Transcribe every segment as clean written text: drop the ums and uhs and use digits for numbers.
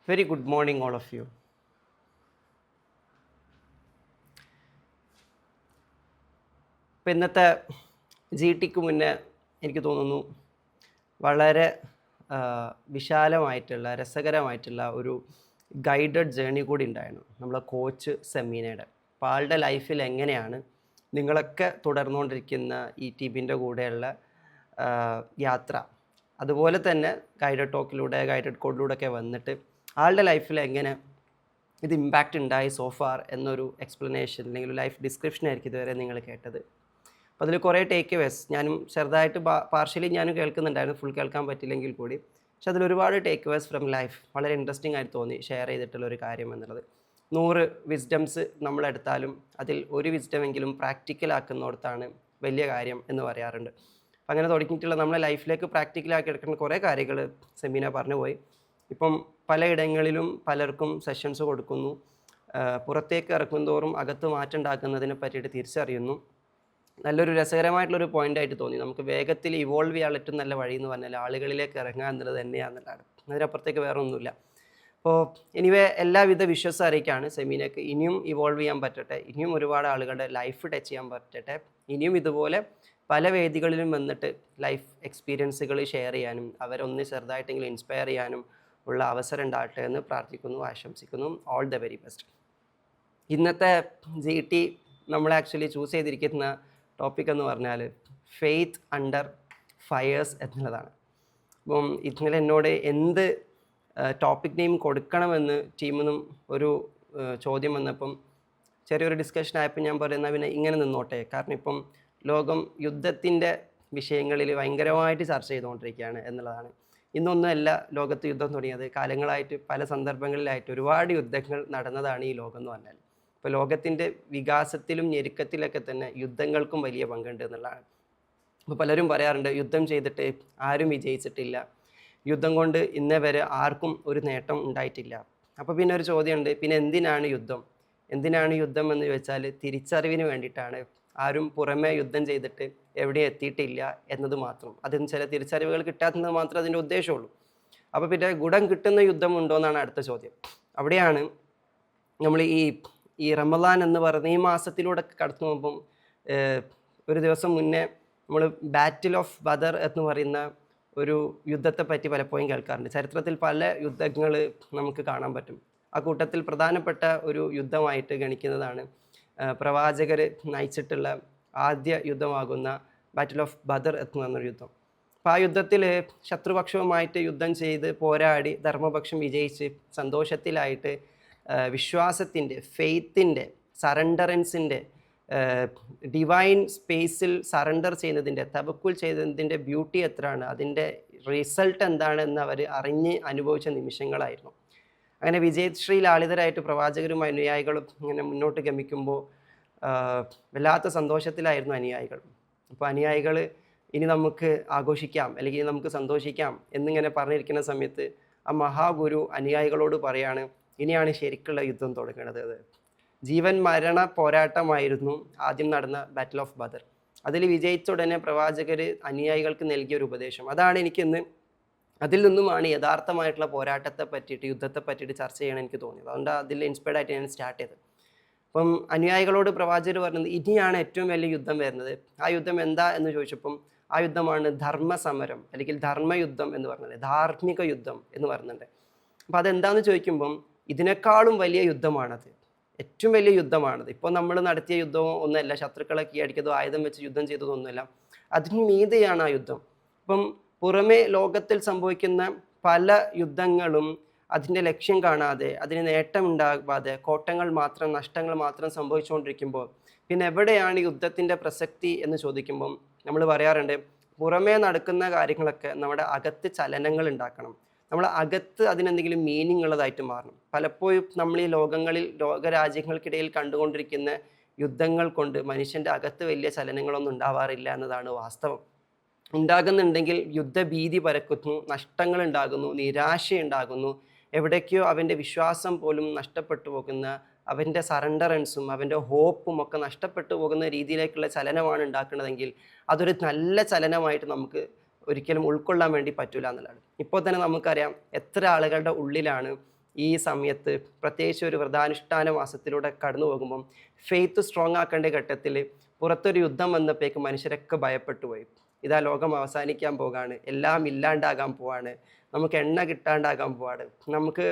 Very good morning, all of you. ഇപ്പോൾ ഇന്നത്തെ G tick മുന്നേ എനിക്ക് തോന്നുന്നു വളരെ വിശാലമായിട്ടുള്ള രസകരമായിട്ടുള്ള ഒരു ഗൈഡഡ് ജേണി കൂടി ഉണ്ടായിരുന്നു നമ്മളെ കോച്ച് സെമീനയുടെ. അപ്പോൾ ആളുടെ ലൈഫിൽ എങ്ങനെയാണ് നിങ്ങളൊക്കെ തുടർന്നുകൊണ്ടിരിക്കുന്ന ഈ ടീമിൻ്റെ കൂടെയുള്ള യാത്ര, അതുപോലെ തന്നെ ഗൈഡഡ് ടോക്കിലൂടെ ഗൈഡഡ് കോഡിലൂടെ ഒക്കെ വന്നിട്ട് ആളുടെ ലൈഫിൽ എങ്ങനെ ഇത് ഇമ്പാക്റ്റ് ഉണ്ടായി സോഫാർ എന്നൊരു എക്സ്പ്ലനേഷൻ അല്ലെങ്കിൽ ലൈഫ് ഡിസ്ക്രിപ്ഷൻ ആയിരിക്കും ഇതുവരെ നിങ്ങൾ കേട്ടത്. അപ്പോൾ അതിൽ കുറേ ടേക്ക് അവേസ് ഞാനും ചെറുതായിട്ട് പാർഷ്യലി ഞാനും കേൾക്കുന്നുണ്ടായിരുന്നു, ഫുൾ കേൾക്കാൻ പറ്റില്ലെങ്കിൽ കൂടി. പക്ഷെ അതിലൊരുപാട് ടേക്ക് അവേസ് ഫ്രം ലൈഫ് വളരെ ഇൻട്രസ്റ്റിംഗ് ആയിട്ട് തോന്നി ഷെയർ ചെയ്തിട്ടുള്ള ഒരു കാര്യം എന്നുള്ളത്. 100 വിസ്ഡംസ് നമ്മളെടുത്താലും അതിൽ ഒരു വിസ്ഡമെങ്കിലും പ്രാക്ടിക്കലാക്കുന്നിടത്താണ് വലിയ കാര്യം എന്ന് പറയാറുണ്ട്. അപ്പം അങ്ങനെ തുടങ്ങിയിട്ടുള്ള നമ്മളെ ലൈഫിലേക്ക് പ്രാക്ടിക്കലാക്കി എടുക്കുന്ന കുറേ കാര്യങ്ങൾ സെമീന പറഞ്ഞു പോയി. ഇപ്പം പലയിടങ്ങളിലും പലർക്കും സെഷൻസ് കൊടുക്കുന്നു, പുറത്തേക്ക് ഇറക്കുന്തോറും അകത്ത് മാറ്റം ഉണ്ടാക്കുന്നതിനെ പറ്റിയിട്ട് തിരിച്ചറിയുന്നു. നല്ലൊരു രസകരമായിട്ടുള്ളൊരു പോയിൻ്റായിട്ട് തോന്നി. നമുക്ക് വേഗത്തിൽ ഇവോൾവ് ചെയ്യാൻ ഏറ്റവും നല്ല വഴി എന്ന് പറഞ്ഞാൽ ആളുകളിലേക്ക് ഇറങ്ങുക എന്നുള്ളത് തന്നെയാണെന്നുള്ളതാണ്. അതിനപ്പുറത്തേക്ക് വേറെ ഒന്നുമില്ല. അപ്പോൾ എനിവേ എല്ലാവിധ വിശ്വാസം അറിയിക്കുകയാണ് സെമീനക്ക് ഇനിയും ഇവോൾവ് ചെയ്യാൻ പറ്റട്ടെ, ഇനിയും ഒരുപാട് ആളുകളുടെ ലൈഫ് ടച്ച് ചെയ്യാൻ പറ്റട്ടെ, ഇനിയും ഇതുപോലെ പല വേദികളിലും വന്നിട്ട് ലൈഫ് എക്സ്പീരിയൻസുകൾ ഷെയർ ചെയ്യാനും അവരൊന്ന് ചെറുതായിട്ടെങ്കിലും ഇൻസ്പയർ ചെയ്യാനും ഉള്ള അവസരം ഉണ്ടാകട്ടെ എന്ന് പ്രാർത്ഥിക്കുന്നു, ആശംസിക്കുന്നു. All the very best. ഇന്നത്തെ ജി ടി നമ്മൾ ആക്ച്വലി ചൂസ് ചെയ്തിരിക്കുന്ന ടോപ്പിക് എന്ന് പറഞ്ഞാൽ ഫെയ്ത്ത് അണ്ടർ ഫയേഴ്സ് എന്നുള്ളതാണ്. അപ്പം ഇന്നലെ എന്നോട് എന്ത് ടോപ്പിക് നെയിം കൊടുക്കണമെന്ന് ടീമിൽ നിന്നും ഒരു ചോദ്യം വന്നപ്പം ചെറിയൊരു ഡിസ്കഷൻ ആയപ്പോൾ ഞാൻ പറയുന്നത് പിന്നെ ഇങ്ങനെ നിന്നോട്ടെ, കാരണം ഇപ്പം ലോകം യുദ്ധത്തിൻ്റെ വിഷയങ്ങളിൽ ഭയങ്കരമായിട്ട് ചർച്ച ചെയ്തുകൊണ്ടിരിക്കുകയാണ് എന്നുള്ളതാണ്. ഇന്നൊന്നുമല്ല ലോകത്ത് യുദ്ധം തുടങ്ങിയത്, കാലങ്ങളായിട്ട് പല സന്ദർഭങ്ങളിലായിട്ട് ഒരുപാട് യുദ്ധങ്ങൾ നടന്നതാണ് ഈ ലോകം എന്ന് പറഞ്ഞാൽ. ഇപ്പോൾ ലോകത്തിൻ്റെ വികാസത്തിലും ഞെരുക്കത്തിലൊക്കെ തന്നെ യുദ്ധങ്ങൾക്കും വലിയ പങ്കുണ്ട് എന്നുള്ളതാണ്. അപ്പോൾ പലരും പറയാറുണ്ട് യുദ്ധം ചെയ്തിട്ട് ആരും വിജയിച്ചിട്ടില്ല, യുദ്ധം കൊണ്ട് ഇന്നേ വരെ ആർക്കും ഒരു നേട്ടം ഉണ്ടായിട്ടില്ല. അപ്പോൾ പിന്നെ ഒരു ചോദ്യമുണ്ട്, പിന്നെ എന്തിനാണ് യുദ്ധം? എന്തിനാണ് യുദ്ധം എന്ന് ചോദിച്ചാൽ തിരിച്ചറിവിന് വേണ്ടിയിട്ടാണ്. ആരും പുറമേ യുദ്ധം ചെയ്തിട്ട് എവിടെയും എത്തിയിട്ടില്ല എന്നത് മാത്രം, അതിന് ചില തിരിച്ചറിവുകൾ കിട്ടാത്തത് മാത്രമേ അതിൻ്റെ ഉദ്ദേശമുള്ളൂ. അപ്പോൾ പിന്നെ ഗുണം കിട്ടുന്ന യുദ്ധം ഉണ്ടോ എന്നാണ് അടുത്ത ചോദ്യം. അവിടെയാണ് നമ്മൾ ഈ റമദാൻ എന്ന് പറയുന്ന ഈ മാസത്തിലൂടെ കടന്നു പോകുമ്പം ഒരു ദിവസം മുന്നേ നമ്മൾ ബാറ്റിൽ ഓഫ് ബദർ എന്ന് പറയുന്ന ഒരു യുദ്ധത്തെ പറ്റി പലപ്പോഴും കേൾക്കാറുണ്ട്. ചരിത്രത്തിൽ പല യുദ്ധങ്ങൾ നമുക്ക് കാണാൻ പറ്റും. ആ കൂട്ടത്തിൽ പ്രധാനപ്പെട്ട ഒരു യുദ്ധമായിട്ട് ഗണിക്കുന്നതാണ് പ്രവാചകർ നയിച്ചിട്ടുള്ള ആദ്യ യുദ്ധമാകുന്ന ബാറ്റിൽ ഓഫ് ബദർ എന്ന് പറഞ്ഞൊരു യുദ്ധം. അപ്പോൾ ആ യുദ്ധത്തിൽ ശത്രുപക്ഷവുമായിട്ട് യുദ്ധം ചെയ്ത് പോരാടി ധർമ്മപക്ഷം വിജയിച്ച് സന്തോഷത്തിലായിട്ട് വിശ്വാസത്തിൻ്റെ, ഫെയ്ത്തിൻ്റെ, സറണ്ടറൻസിൻ്റെ, ഡിവൈൻ സ്പേസിൽ സറണ്ടർ ചെയ്യുന്നതിൻ്റെ, തവക്കുൽ ചെയ്യുന്നതിൻ്റെ ബ്യൂട്ടി എത്രയാണ്, അതിൻ്റെ റിസൾട്ട് എന്താണെന്ന് അവർ അറിഞ്ഞ് അനുഭവിച്ച നിമിഷങ്ങളായിരുന്നു. അങ്ങനെ വിജയശ്രീ ലാളിതരായിട്ട് പ്രവാചകരും അനുയായികളും ഇങ്ങനെ മുന്നോട്ട് ഗമിക്കുമ്പോൾ വല്ലാത്ത സന്തോഷത്തിലായിരുന്നു അനുയായികൾ. അപ്പോൾ അനുയായികൾ ഇനി നമുക്ക് ആഘോഷിക്കാം അല്ലെങ്കിൽ നമുക്ക് സന്തോഷിക്കാം എന്നിങ്ങനെ പറഞ്ഞിരിക്കുന്ന സമയത്ത് ആ മഹാഗുരു അനുയായികളോട് പറയാണ്, ഇനിയാണ് ശരിക്കുള്ള യുദ്ധം തുടങ്ങുന്നത്. ജീവൻ മരണ പോരാട്ടമായിരുന്നു ആദ്യം നടന്ന ബാറ്റിൽ ഓഫ് ബദർ. അതിൽ വിജയിച്ച ഉടനെ പ്രവാചകർ അനുയായികൾക്ക് നൽകിയൊരു ഉപദേശം, അതാണ് എനിക്കിന്ന് അതിൽ നിന്നുമാണ് യഥാർത്ഥമായിട്ടുള്ള പോരാട്ടത്തെ പറ്റിയിട്ട് യുദ്ധത്തെ പറ്റിയിട്ട് ചർച്ച ചെയ്യണം എനിക്ക് തോന്നിയത്. അതുകൊണ്ട് അതിൽ ഇൻസ്പയർഡ് ആയിട്ട് ഞാൻ സ്റ്റാർട്ട് ചെയ്തത്. അപ്പം അനുയായികളോട് പ്രവാചകർ പറഞ്ഞത് ഇനിയാണ് ഏറ്റവും വലിയ യുദ്ധം വരുന്നത്. ആ യുദ്ധം എന്താ എന്ന് ചോദിച്ചപ്പം ആ യുദ്ധമാണ് ധർമ്മസമരം അല്ലെങ്കിൽ ധർമ്മയുദ്ധം എന്ന് പറഞ്ഞത്, ധാർമ്മിക യുദ്ധം എന്ന് പറയുന്നുണ്ട്. അപ്പം അതെന്താണെന്ന് ചോദിക്കുമ്പം ഇതിനേക്കാളും വലിയ യുദ്ധമാണത്, ഏറ്റവും വലിയ യുദ്ധമാണത്. ഇപ്പോൾ നമ്മൾ നടത്തിയ യുദ്ധമോ ഒന്നുമല്ല, ശത്രുക്കളെ കീഴടക്കിയതോ ആയുധം വെച്ച് യുദ്ധം ചെയ്തതോ ഒന്നുമല്ല, അതിന് മീതെയാണ് ആ യുദ്ധം. അപ്പം പുറമേ ലോകത്തിൽ സംഭവിക്കുന്ന പല യുദ്ധങ്ങളും അതിൻ്റെ ലക്ഷ്യം കാണാതെ, അതിന് നേട്ടം ഉണ്ടാകാതെ, കോട്ടങ്ങൾ മാത്രം, നഷ്ടങ്ങൾ മാത്രം സംഭവിച്ചുകൊണ്ടിരിക്കുമ്പോൾ പിന്നെ എവിടെയാണ് യുദ്ധത്തിൻ്റെ പ്രസക്തി എന്ന് ചോദിക്കുമ്പം നമ്മൾ പറയാറുണ്ട്, പുറമേ നടക്കുന്ന കാര്യങ്ങളൊക്കെ നമ്മുടെ അകത്ത് ചലനങ്ങൾ ഉണ്ടാക്കണം, നമ്മളെ അകത്ത് അതിനെന്തെങ്കിലും മീനിങ് ഉള്ളതായിട്ട് മാറണം. പലപ്പോഴും നമ്മൾ ഈ ലോകരാജ്യങ്ങൾക്കിടയിൽ കണ്ടുകൊണ്ടിരിക്കുന്ന യുദ്ധങ്ങൾ കൊണ്ട് മനുഷ്യൻ്റെ അകത്ത് വലിയ ചലനങ്ങളൊന്നും ഉണ്ടാവാറില്ല എന്നതാണ് വാസ്തവം. ഉണ്ടാകുന്നുണ്ടെങ്കിൽ യുദ്ധഭീതി പരക്കുന്നു, നഷ്ടങ്ങൾ ഉണ്ടാകുന്നു, നിരാശയുണ്ടാകുന്നു, എവിടേക്കോ അവൻ്റെ വിശ്വാസം പോലും നഷ്ടപ്പെട്ടു പോകുന്ന, അവൻ്റെ സറണ്ടറൻസും അവൻ്റെ ഹോപ്പും ഒക്കെ നഷ്ടപ്പെട്ടു പോകുന്ന രീതിയിലേക്കുള്ള ചലനമാണ് ഉണ്ടാക്കുന്നതെങ്കിൽ അതൊരു നല്ല ചലനമായിട്ട് നമുക്ക് ഒരിക്കലും ഉൾക്കൊള്ളാൻ വേണ്ടി പറ്റില്ല എന്നുള്ളതാണ്. ഇപ്പോൾ തന്നെ നമുക്കറിയാം എത്ര ആളുകളുടെ ഉള്ളിലാണ് ഈ സമയത്ത് പ്രത്യേകിച്ച് ഒരു വ്രതാനുഷ്ഠാന മാസത്തിലൂടെ കടന്നു പോകുമ്പം ഫെയ്ത്ത് സ്ട്രോങ് ആക്കേണ്ട ഘട്ടത്തിൽ പുറത്തൊരു യുദ്ധം വന്നപ്പോഴേക്ക് മനുഷ്യരൊക്കെ ഭയപ്പെട്ടു പോയി. ഇതാ ലോകം അവസാനിക്കാൻ പോകാണ്, എല്ലാം ഇല്ലാണ്ടാകാൻ പോവാണ്, നമുക്ക് എണ്ണ കിട്ടാണ്ടാകാൻ പോവാണ്, നമുക്ക്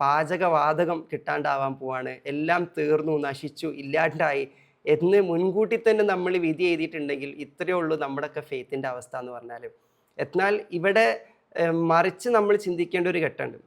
പാചകവാതകം കിട്ടാണ്ടാവാൻ പോവാണ്, എല്ലാം തീർന്നു, നശിച്ചു, ഇല്ലാണ്ടായി എന്ന് മുൻകൂട്ടി തന്നെ നമ്മൾ വിധി എഴുതിയിട്ടുണ്ടെങ്കിൽ ഇത്രയേ ഉള്ളൂ നമ്മുടെയൊക്കെ ഫെയ്ത്തിൻ്റെ അവസ്ഥ എന്ന് പറഞ്ഞാൽ. എന്നാൽ ഇവിടെ മറിച്ച് നമ്മൾ ചിന്തിക്കേണ്ട ഒരു ഘട്ടമുണ്ട്.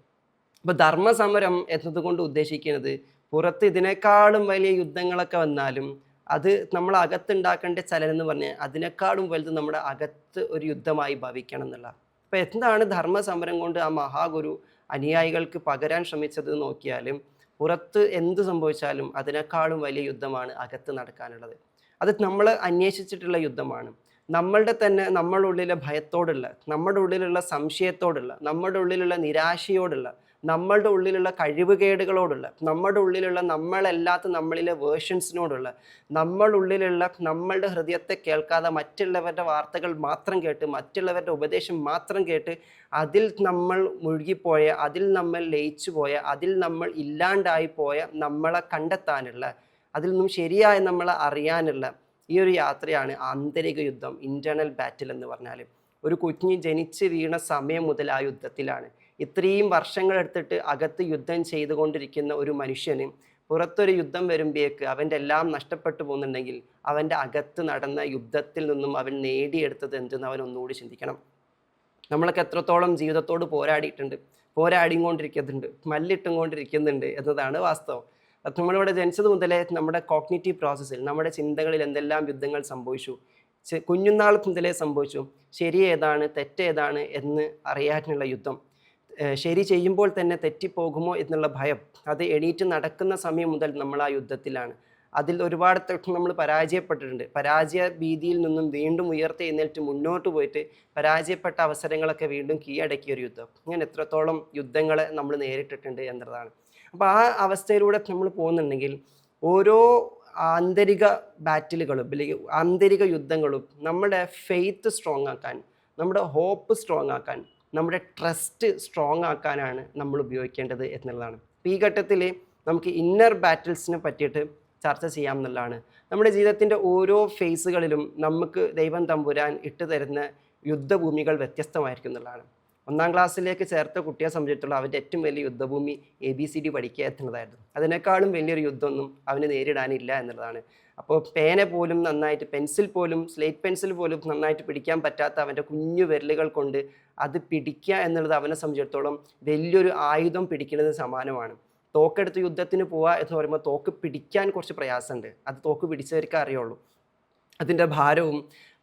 അപ്പോൾ ധർമ്മസമരം എന്നതുകൊണ്ട് ഉദ്ദേശിക്കുന്നത് പുറത്ത് ഇതിനേക്കാളും വലിയ യുദ്ധങ്ങളൊക്കെ വന്നാലും അത് നമ്മൾ അകത്തുണ്ടാക്കേണ്ട ചലനം എന്ന് പറഞ്ഞാൽ അതിനേക്കാളും വലുത് നമ്മുടെ അകത്ത് ഒരു യുദ്ധമായി ഭവിക്കണം എന്നുള്ള. അപ്പോൾ എന്താണ് ധർമ്മസമരം കൊണ്ട് ആ മഹാഗുരു അനുയായികൾക്ക് പകരാൻ ശ്രമിച്ചത് നോക്കിയാലും പുറത്ത് എന്ത് സംഭവിച്ചാലും അതിനേക്കാളും വലിയ യുദ്ധമാണ് അകത്ത് നടക്കാനുള്ളത്. അത് നമ്മൾ അന്വേഷിച്ചിട്ടുള്ള യുദ്ധമാണ്. നമ്മളുടെ തന്നെ നമ്മളുടെ ഉള്ളിലെ ഭയത്തോടുള്ള, നമ്മുടെ ഉള്ളിലുള്ള സംശയത്തോടുള്ള, നമ്മുടെ ഉള്ളിലുള്ള നിരാശയോടുള്ള, നമ്മളുടെ ഉള്ളിലുള്ള കഴിവുകേടുകളോടുള്ള, നമ്മുടെ ഉള്ളിലുള്ള നമ്മളല്ലാത്ത നമ്മളിലെ വേർഷൻസിനോടുള്ള, നമ്മളുള്ളിലുള്ള നമ്മളുടെ ഹൃദയത്തെ കേൾക്കാതെ മറ്റുള്ളവരുടെ വാർത്തകൾ മാത്രം കേട്ട്, മറ്റുള്ളവരുടെ ഉപദേശം മാത്രം കേട്ട് അതിൽ നമ്മൾ മുഴുകിപ്പോയ, അതിൽ നമ്മൾ ലയിച്ചു പോയ, അതിൽ നമ്മൾ ഇല്ലാണ്ടായി പോയ നമ്മളെ കണ്ടെത്താനുള്ള, അതിൽ നിന്നും ശരിയായി നമ്മളെ അറിയാനുള്ള ഈ ഒരു യാത്രയാണ് ആന്തരിക യുദ്ധം, ഇൻറ്റേർണൽ ബാറ്റിൽ എന്ന് പറഞ്ഞാൽ. ഒരു കുഞ്ഞ് ജനിച്ച് വീണ സമയം മുതൽ ആ യുദ്ധത്തിലാണ്. ഇത്രയും വർഷങ്ങളെടുത്തിട്ട് അകത്ത് യുദ്ധം ചെയ്തുകൊണ്ടിരിക്കുന്ന ഒരു മനുഷ്യന് പുറത്തൊരു യുദ്ധം വരുമ്പോഴേക്ക് അവൻ്റെ എല്ലാം നഷ്ടപ്പെട്ടു പോകുന്നുണ്ടെങ്കിൽ അവൻ്റെ അകത്ത് നടന്ന യുദ്ധത്തിൽ നിന്നും അവൻ നേടിയെടുത്തത് എന്തെന്ന് അവൻ ഒന്നുകൂടി ചിന്തിക്കണം. നമ്മളൊക്കെ എത്രത്തോളം ജീവിതത്തോട് പോരാടിയിട്ടുണ്ട്, പോരാടിക്കൊണ്ടിരിക്കുന്നുണ്ട്, മല്ലിട്ടും കൊണ്ടിരിക്കുന്നുണ്ട് എന്നതാണ് വാസ്തവം. നമ്മളിവിടെ ജനിച്ചത് മുതലേ നമ്മുടെ കോഗ്നിറ്റീവ് പ്രോസസ്സിൽ, നമ്മുടെ ചിന്തകളിൽ എന്തെല്ലാം യുദ്ധങ്ങൾ സംഭവിച്ചു, കുഞ്ഞുനാൾ മുതലേ സംഭവിച്ചു. ശരി ഏതാണ് തെറ്റേതാണ് എന്ന് അറിയാനുള്ള യുദ്ധം, ശരി ചെയ്യുമ്പോൾ തന്നെ തെറ്റിപ്പോകുമോ എന്നുള്ള ഭയം, അത് എണീറ്റ് നടക്കുന്ന സമയം മുതൽ നമ്മൾ ആ യുദ്ധത്തിലാണ്. അതിൽ ഒരുപാട് നമ്മൾ പരാജയപ്പെട്ടിട്ടുണ്ട്. പരാജയ ഭീതിയിൽ നിന്നും വീണ്ടും ഉയർത്തെഴുന്നേറ്റ് മുന്നോട്ട് പോയിട്ട് പരാജയപ്പെട്ട അവസരങ്ങളൊക്കെ വീണ്ടും കീഴടക്കിയ ഒരു യുദ്ധം. ഇങ്ങനെ എത്രത്തോളം യുദ്ധങ്ങളെ നമ്മൾ നേരിട്ടിട്ടുണ്ട് എന്നതാണ്. അപ്പോൾ ആ അവസ്ഥയിലൂടെ നമ്മൾ പോകുന്നുണ്ടെങ്കിൽ ഓരോ ആന്തരിക ബാറ്റിലുകളും അല്ലെങ്കിൽ ആന്തരിക യുദ്ധങ്ങളും നമ്മുടെ ഫെയ്ത്ത് സ്ട്രോങ് ആക്കാൻ, നമ്മുടെ ഹോപ്പ് സ്ട്രോങ് ആക്കാൻ, നമ്മുടെ ട്രസ്റ്റ് സ്ട്രോങ് ആക്കാനാണ് നമ്മൾ ഉപയോഗിക്കേണ്ടത് എന്നുള്ളതാണ്. അപ്പോൾ ഈ ഘട്ടത്തിൽ നമുക്ക് ഇന്നർ ബാറ്റിൽസിനെ പറ്റിയിട്ട് ചർച്ച ചെയ്യാം എന്നുള്ളതാണ്. നമ്മുടെ ജീവിതത്തിൻ്റെ ഓരോ ഫേസുകളിലും നമുക്ക് ദൈവം തമ്പുരാൻ ഇട്ട് തരുന്ന യുദ്ധഭൂമികൾ വ്യത്യസ്തമായിരിക്കും എന്നുള്ളതാണ്. 1-ാം ക്ലാസ്സിലേക്ക് ചേർത്ത കുട്ടിയെ സംബന്ധിച്ചിടത്തോളം അവൻ്റെ ഏറ്റവും വലിയ യുദ്ധഭൂമി ABCD പഠിക്കുക എന്നുള്ളതായിരുന്നു. അതിനേക്കാളും വലിയൊരു യുദ്ധമൊന്നും അവന് നേരിടാനില്ല എന്നുള്ളതാണ്. അപ്പോൾ പേന പോലും നന്നായിട്ട്, പെൻസിൽ പോലും, സ്ലേറ്റ് പെൻസിൽ പോലും നന്നായിട്ട് പിടിക്കാൻ പറ്റാത്ത അവൻ്റെ കുഞ്ഞു വിരലുകൾ കൊണ്ട് അത് പിടിക്കുക എന്നുള്ളത് അവനെ സംബന്ധിച്ചിടത്തോളം വലിയൊരു ആയുധം പിടിക്കുന്നതിന് സമാനമാണ്. തോക്കെടുത്ത് യുദ്ധത്തിന് പോവുക എന്ന് പറയുമ്പോൾ തോക്ക് പിടിക്കാൻ കുറച്ച് പ്രയാസമുണ്ട്. അത് തോക്ക് പിടിച്ചവർക്ക് അറിയുള്ളൂ. അതിൻ്റെ ഭാരവും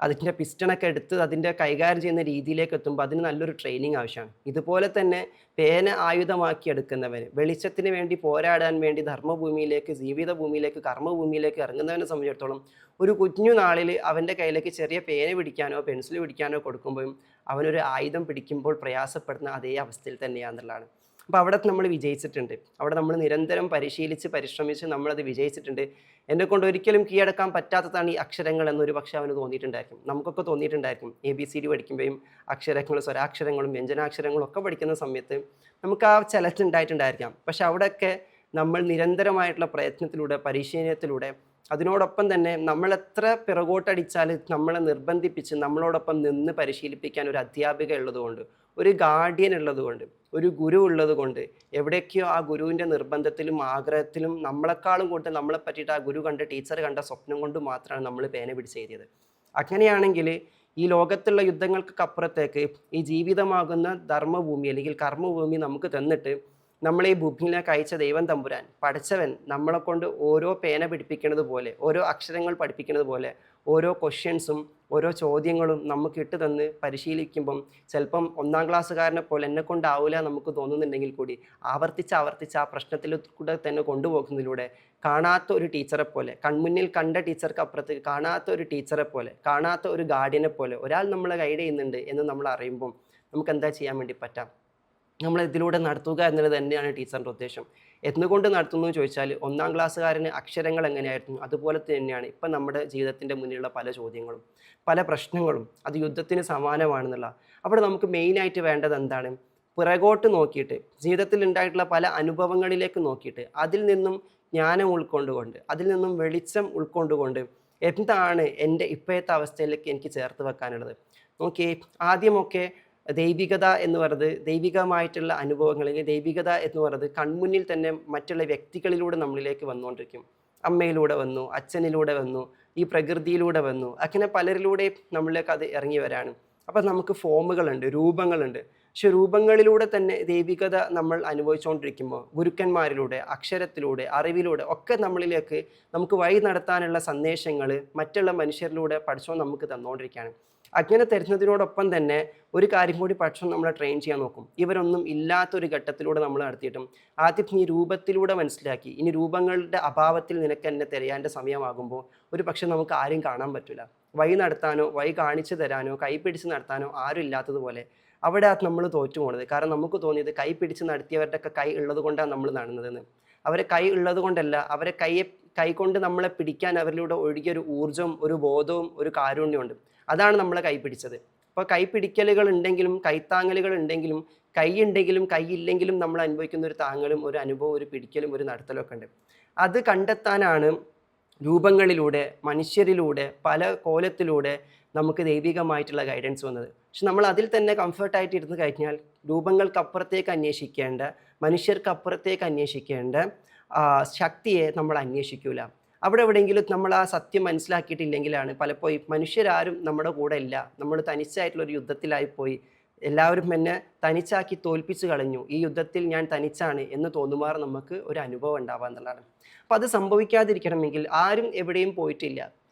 അതിൻ്റെ പിസ്റ്റണൊക്കെ എടുത്ത് അതിൻ്റെ കൈകാര്യം ചെയ്യുന്ന രീതിയിലേക്ക് എത്തുമ്പോൾ അതിന് നല്ലൊരു ട്രെയിനിങ് ആവശ്യമാണ്. ഇതുപോലെ തന്നെ പേന ആയുധമാക്കി എടുക്കുന്നവന്, വെളിച്ചത്തിന് വേണ്ടി പോരാടാൻ വേണ്ടി ധർമ്മഭൂമിയിലേക്ക്, ജീവിത ഭൂമിയിലേക്ക്, കർമ്മഭൂമിയിലേക്ക് ഇറങ്ങുന്നവനെ സംബന്ധിച്ചിടത്തോളം ഒരു കുഞ്ഞു നാളിൽ അവൻ്റെ കയ്യിലേക്ക് ചെറിയ പേന പിടിക്കാനോ പെൻസിൽ പിടിക്കാനോ കൊടുക്കുമ്പോഴും അവനൊരു ആയുധം പിടിക്കുമ്പോൾ പ്രയാസപ്പെടുന്ന അതേ അവസ്ഥയിൽ തന്നെയാണെന്നുള്ളതാണ്. അപ്പോൾ അവിടെ നമ്മൾ വിജയിച്ചിട്ടുണ്ട്. അവിടെ നമ്മൾ നിരന്തരം പരിശീലിച്ച് പരിശ്രമിച്ച് നമ്മളത് വിജയിച്ചിട്ടുണ്ട്. എന്നെക്കൊണ്ട് ഒരിക്കലും കീഴടക്കാൻ പറ്റാത്തതാണ് ഈ അക്ഷരങ്ങൾ എന്നൊരു പക്ഷേ അവന് തോന്നിയിട്ടുണ്ടായിരിക്കും. നമുക്കൊക്കെ തോന്നിയിട്ടുണ്ടായിരിക്കും. ABCD പഠിക്കുമ്പോഴും അക്ഷരങ്ങളും സ്വരാക്ഷരങ്ങളും വ്യഞ്ജനാക്ഷരങ്ങളും ഒക്കെ പഠിക്കുന്ന സമയത്ത് നമുക്ക് ആ ചലനം ഉണ്ടായിട്ടുണ്ടായിരിക്കാം. പക്ഷെ അവിടെയൊക്കെ നമ്മൾ നിരന്തരമായിട്ടുള്ള പ്രയത്നത്തിലൂടെ, പരിശീലനത്തിലൂടെ, അതിനോടൊപ്പം തന്നെ നമ്മളെത്ര പിറകോട്ടടിച്ചാൽ നമ്മളെ നിർബന്ധിപ്പിച്ച് നമ്മളോടൊപ്പം നിന്ന് പരിശീലിപ്പിക്കാൻ ഒരു അധ്യാപിക ഉള്ളതുകൊണ്ട്, ഒരു ഗാർഡിയൻ ഉള്ളതുകൊണ്ട്, ഒരു ഗുരു ഉള്ളതുകൊണ്ട്, എവിടേക്കോ ആ ഗുരുവിൻ്റെ നിർബന്ധത്തിലും ആഗ്രഹത്തിലും നമ്മളെക്കാളും കൂടുതൽ നമ്മളെ പറ്റിയിട്ട് ആ ഗുരു കണ്ട, ടീച്ചർ കണ്ട സ്വപ്നം കൊണ്ട് മാത്രമാണ് നമ്മൾ പേന പിടിച്ച് എഴുതിയത്. അങ്ങനെയാണെങ്കിൽ ഈ ലോകത്തുള്ള യുദ്ധങ്ങൾക്കൊക്കെ അപ്പുറത്തേക്ക് ഈ ജീവിതമാകുന്ന ധർമ്മഭൂമി അല്ലെങ്കിൽ കർമ്മഭൂമി നമുക്ക് തന്നിട്ട് നമ്മളെ ഈ ഭൂമിയിലേക്ക് അയച്ച ദൈവം തമ്പുരാൻ, പഠിച്ചവൻ നമ്മളെ കൊണ്ട് ഓരോ പേന പിടിപ്പിക്കുന്നത് പോലെ, ഓരോ അക്ഷരങ്ങൾ പഠിപ്പിക്കുന്നത് പോലെ, ഓരോ ക്വസ്റ്റ്യൻസും ഓരോ ചോദ്യങ്ങളും നമുക്ക് ഇട്ട് തന്ന് പരിശീലിക്കുമ്പം ചിലപ്പം 1-ാം ക്ലാസ്സുകാരനെ പോലെ എന്നെ കൊണ്ടാവില്ല നമുക്ക് തോന്നുന്നുണ്ടെങ്കിൽ കൂടി ആവർത്തിച്ച് ആ പ്രശ്നത്തിൽ കൂടെ തന്നെ കൊണ്ടുപോകുന്നതിലൂടെ കാണാത്ത ഒരു ടീച്ചറെ പോലെ, കൺമുന്നിൽ കണ്ട ടീച്ചർക്ക് അപ്പുറത്ത് കാണാത്ത ഒരു ടീച്ചറെ പോലെ, കാണാത്ത ഒരു ഗാർഡിയനെ പോലെ ഒരാൾ നമ്മളെ ഗൈഡ് ചെയ്യുന്നുണ്ട് എന്ന് നമ്മൾ അറിയുമ്പം നമുക്ക് എന്താ ചെയ്യാൻ വേണ്ടി പറ്റാം? നമ്മൾ ഇതിലൂടെ നടത്തുക എന്നുള്ളത് തന്നെയാണ് ടീച്ചറിൻ്റെ ഉദ്ദേശം. എന്തുകൊണ്ട് നടത്തുന്നു എന്ന് ചോദിച്ചാൽ 1-ാം ക്ലാസ്സുകാരന് അക്ഷരങ്ങൾ എങ്ങനെയായിരുന്നു അതുപോലെ തന്നെയാണ് ഇപ്പം നമ്മുടെ ജീവിതത്തിൻ്റെ മുന്നിലുള്ള പല ചോദ്യങ്ങളും, പല പ്രശ്നങ്ങളും അത് യുദ്ധത്തിന് സമാനമാണെന്നുള്ള. അവിടെ നമുക്ക് മെയിനായിട്ട് വേണ്ടത് എന്താണ്? പിറകോട്ട് നോക്കിയിട്ട് ജീവിതത്തിൽ ഉണ്ടായിട്ടുള്ള പല അനുഭവങ്ങളിലേക്ക് നോക്കിയിട്ട് അതിൽ നിന്നും ജ്ഞാനം ഉൾക്കൊണ്ടുകൊണ്ട് അതിൽ നിന്നും വെളിച്ചം ഉൾക്കൊണ്ടുകൊണ്ട് എന്താണ് എൻ്റെ ഇപ്പോഴത്തെ അവസ്ഥയിലേക്ക് എനിക്ക് ചേർത്ത് വെക്കാനുള്ളത്. നോക്കിയേ, ആദ്യമൊക്കെ ദൈവികത എന്ന് പറയുന്നത്, ദൈവികമായിട്ടുള്ള അനുഭവങ്ങൾ അല്ലെങ്കിൽ ദൈവികത എന്ന് പറയുന്നത് കൺമുന്നിൽ തന്നെ മറ്റുള്ള വ്യക്തികളിലൂടെ നമ്മളിലേക്ക് വന്നുകൊണ്ടിരിക്കും. അമ്മയിലൂടെ വന്നു, അച്ഛനിലൂടെ വന്നു, ഈ പ്രകൃതിയിലൂടെ വന്നു, അങ്ങനെ പലരിലൂടെ നമ്മളിലേക്ക് അത് ഇറങ്ങി വരാണ്. അപ്പം നമുക്ക് ഫോമുകളുണ്ട്, രൂപങ്ങളുണ്ട്. പക്ഷെ രൂപങ്ങളിലൂടെ തന്നെ ദൈവികത നമ്മൾ അനുഭവിച്ചുകൊണ്ടിരിക്കുമ്പോൾ ഗുരുക്കന്മാരിലൂടെ, അക്ഷരത്തിലൂടെ, അറിവിലൂടെ ഒക്കെ നമ്മളിലേക്ക് നമുക്ക് വഴി നടത്താനുള്ള സന്ദേശങ്ങൾ മറ്റുള്ള മനുഷ്യരിലൂടെ പഠിച്ചോ നമുക്ക് തന്നുകൊണ്ടിരിക്കുകയാണ്. അങ്ങനെ തരുന്നതിനോടൊപ്പം തന്നെ ഒരു കാര്യം കൂടി പഠിച്ചോ നമ്മളെ ട്രെയിൻ ചെയ്യാൻ നോക്കും. ഇവരൊന്നും ഇല്ലാത്തൊരു ഘട്ടത്തിലൂടെ നമ്മൾ നടത്തിയിട്ടും ആദ്യം ഈ രൂപത്തിലൂടെ മനസ്സിലാക്കി, ഇനി രൂപങ്ങളുടെ അഭാവത്തിൽ നിനക്ക് എന്നെ തിരയാൻ്റെ സമയമാകുമ്പോൾ ഒരു പക്ഷെ നമുക്ക് ആരും കാണാൻ പറ്റില്ല. വഴി നടത്താനോ വഴി കാണിച്ചു തരാനോ കൈ പിടിച്ച് നടത്താനോ ആരും ഇല്ലാത്തതുപോലെ അവിടെ നമ്മൾ തോറ്റു പോണത്. കാരണം നമുക്ക് തോന്നിയത് കൈ പിടിച്ച് നടത്തിയവരുടെയൊക്കെ കൈ ഉള്ളത് കൊണ്ടാണ് നമ്മൾ നടന്നതെന്ന്. അവരെ കൈ ഉള്ളത് കൊണ്ടല്ല, അവരെ കൈകൊണ്ട് നമ്മളെ പിടിക്കാൻ അവരിലൂടെ ഒഴുകിയൊരു ഊർജ്ജവും ഒരു ബോധവും ഒരു കാരുണ്യമുണ്ട്. അതാണ് നമ്മളെ കൈ പിടിച്ചത്. അപ്പോൾ കൈ പിടിക്കലുകൾ ഉണ്ടെങ്കിലും കൈത്താങ്ങലുകൾ ഉണ്ടെങ്കിലും കൈ ഉണ്ടെങ്കിലും കൈയില്ലെങ്കിലും നമ്മൾ അനുഭവിക്കുന്ന ഒരു താങ്ങലും ഒരു അനുഭവം ഒരു പിടിക്കലും ഒരു നടത്തലും ഒക്കെ ഉണ്ട്. അത് കണ്ടെത്താനാണ് രൂപങ്ങളിലൂടെ മനുഷ്യരിലൂടെ പല കോലത്തിലൂടെ നമുക്ക് ദൈവികമായിട്ടുള്ള ഗൈഡൻസ് വന്നത്. പക്ഷെ നമ്മൾ അതിൽ തന്നെ കംഫർട്ടായിട്ട് ഇരുന്ന് കഴിഞ്ഞാൽ രൂപങ്ങൾക്കപ്പുറത്തേക്ക് അന്വേഷിക്കേണ്ട, മനുഷ്യർക്കപ്പുറത്തേക്ക് അന്വേഷിക്കേണ്ട ശക്തിയെ നമ്മൾ അന്വേഷിക്കൂല. അവിടെ എവിടെയെങ്കിലും നമ്മൾ ആ സത്യം മനസ്സിലാക്കിയിട്ടില്ലെങ്കിലാണ് പലപ്പോഴും മനുഷ്യരാരും നമ്മുടെ കൂടെ ഇല്ല, നമ്മൾ തനിച്ചായിട്ടുള്ളൊരു യുദ്ധത്തിലായിപ്പോയി, എല്ലാവരും എന്നെ തനിച്ചാക്കി തോൽപ്പിച്ച് കളഞ്ഞു, ഈ യുദ്ധത്തിൽ ഞാൻ തനിച്ചാണ് എന്ന് തോന്നുമാർ നമുക്ക് ഒരു അനുഭവം ഉണ്ടാവുക എന്നുള്ളതാണ്. അപ്പം അത് സംഭവിക്കാതിരിക്കണമെങ്കിൽ ആരും എവിടെയും പോയിട്ടില്ല.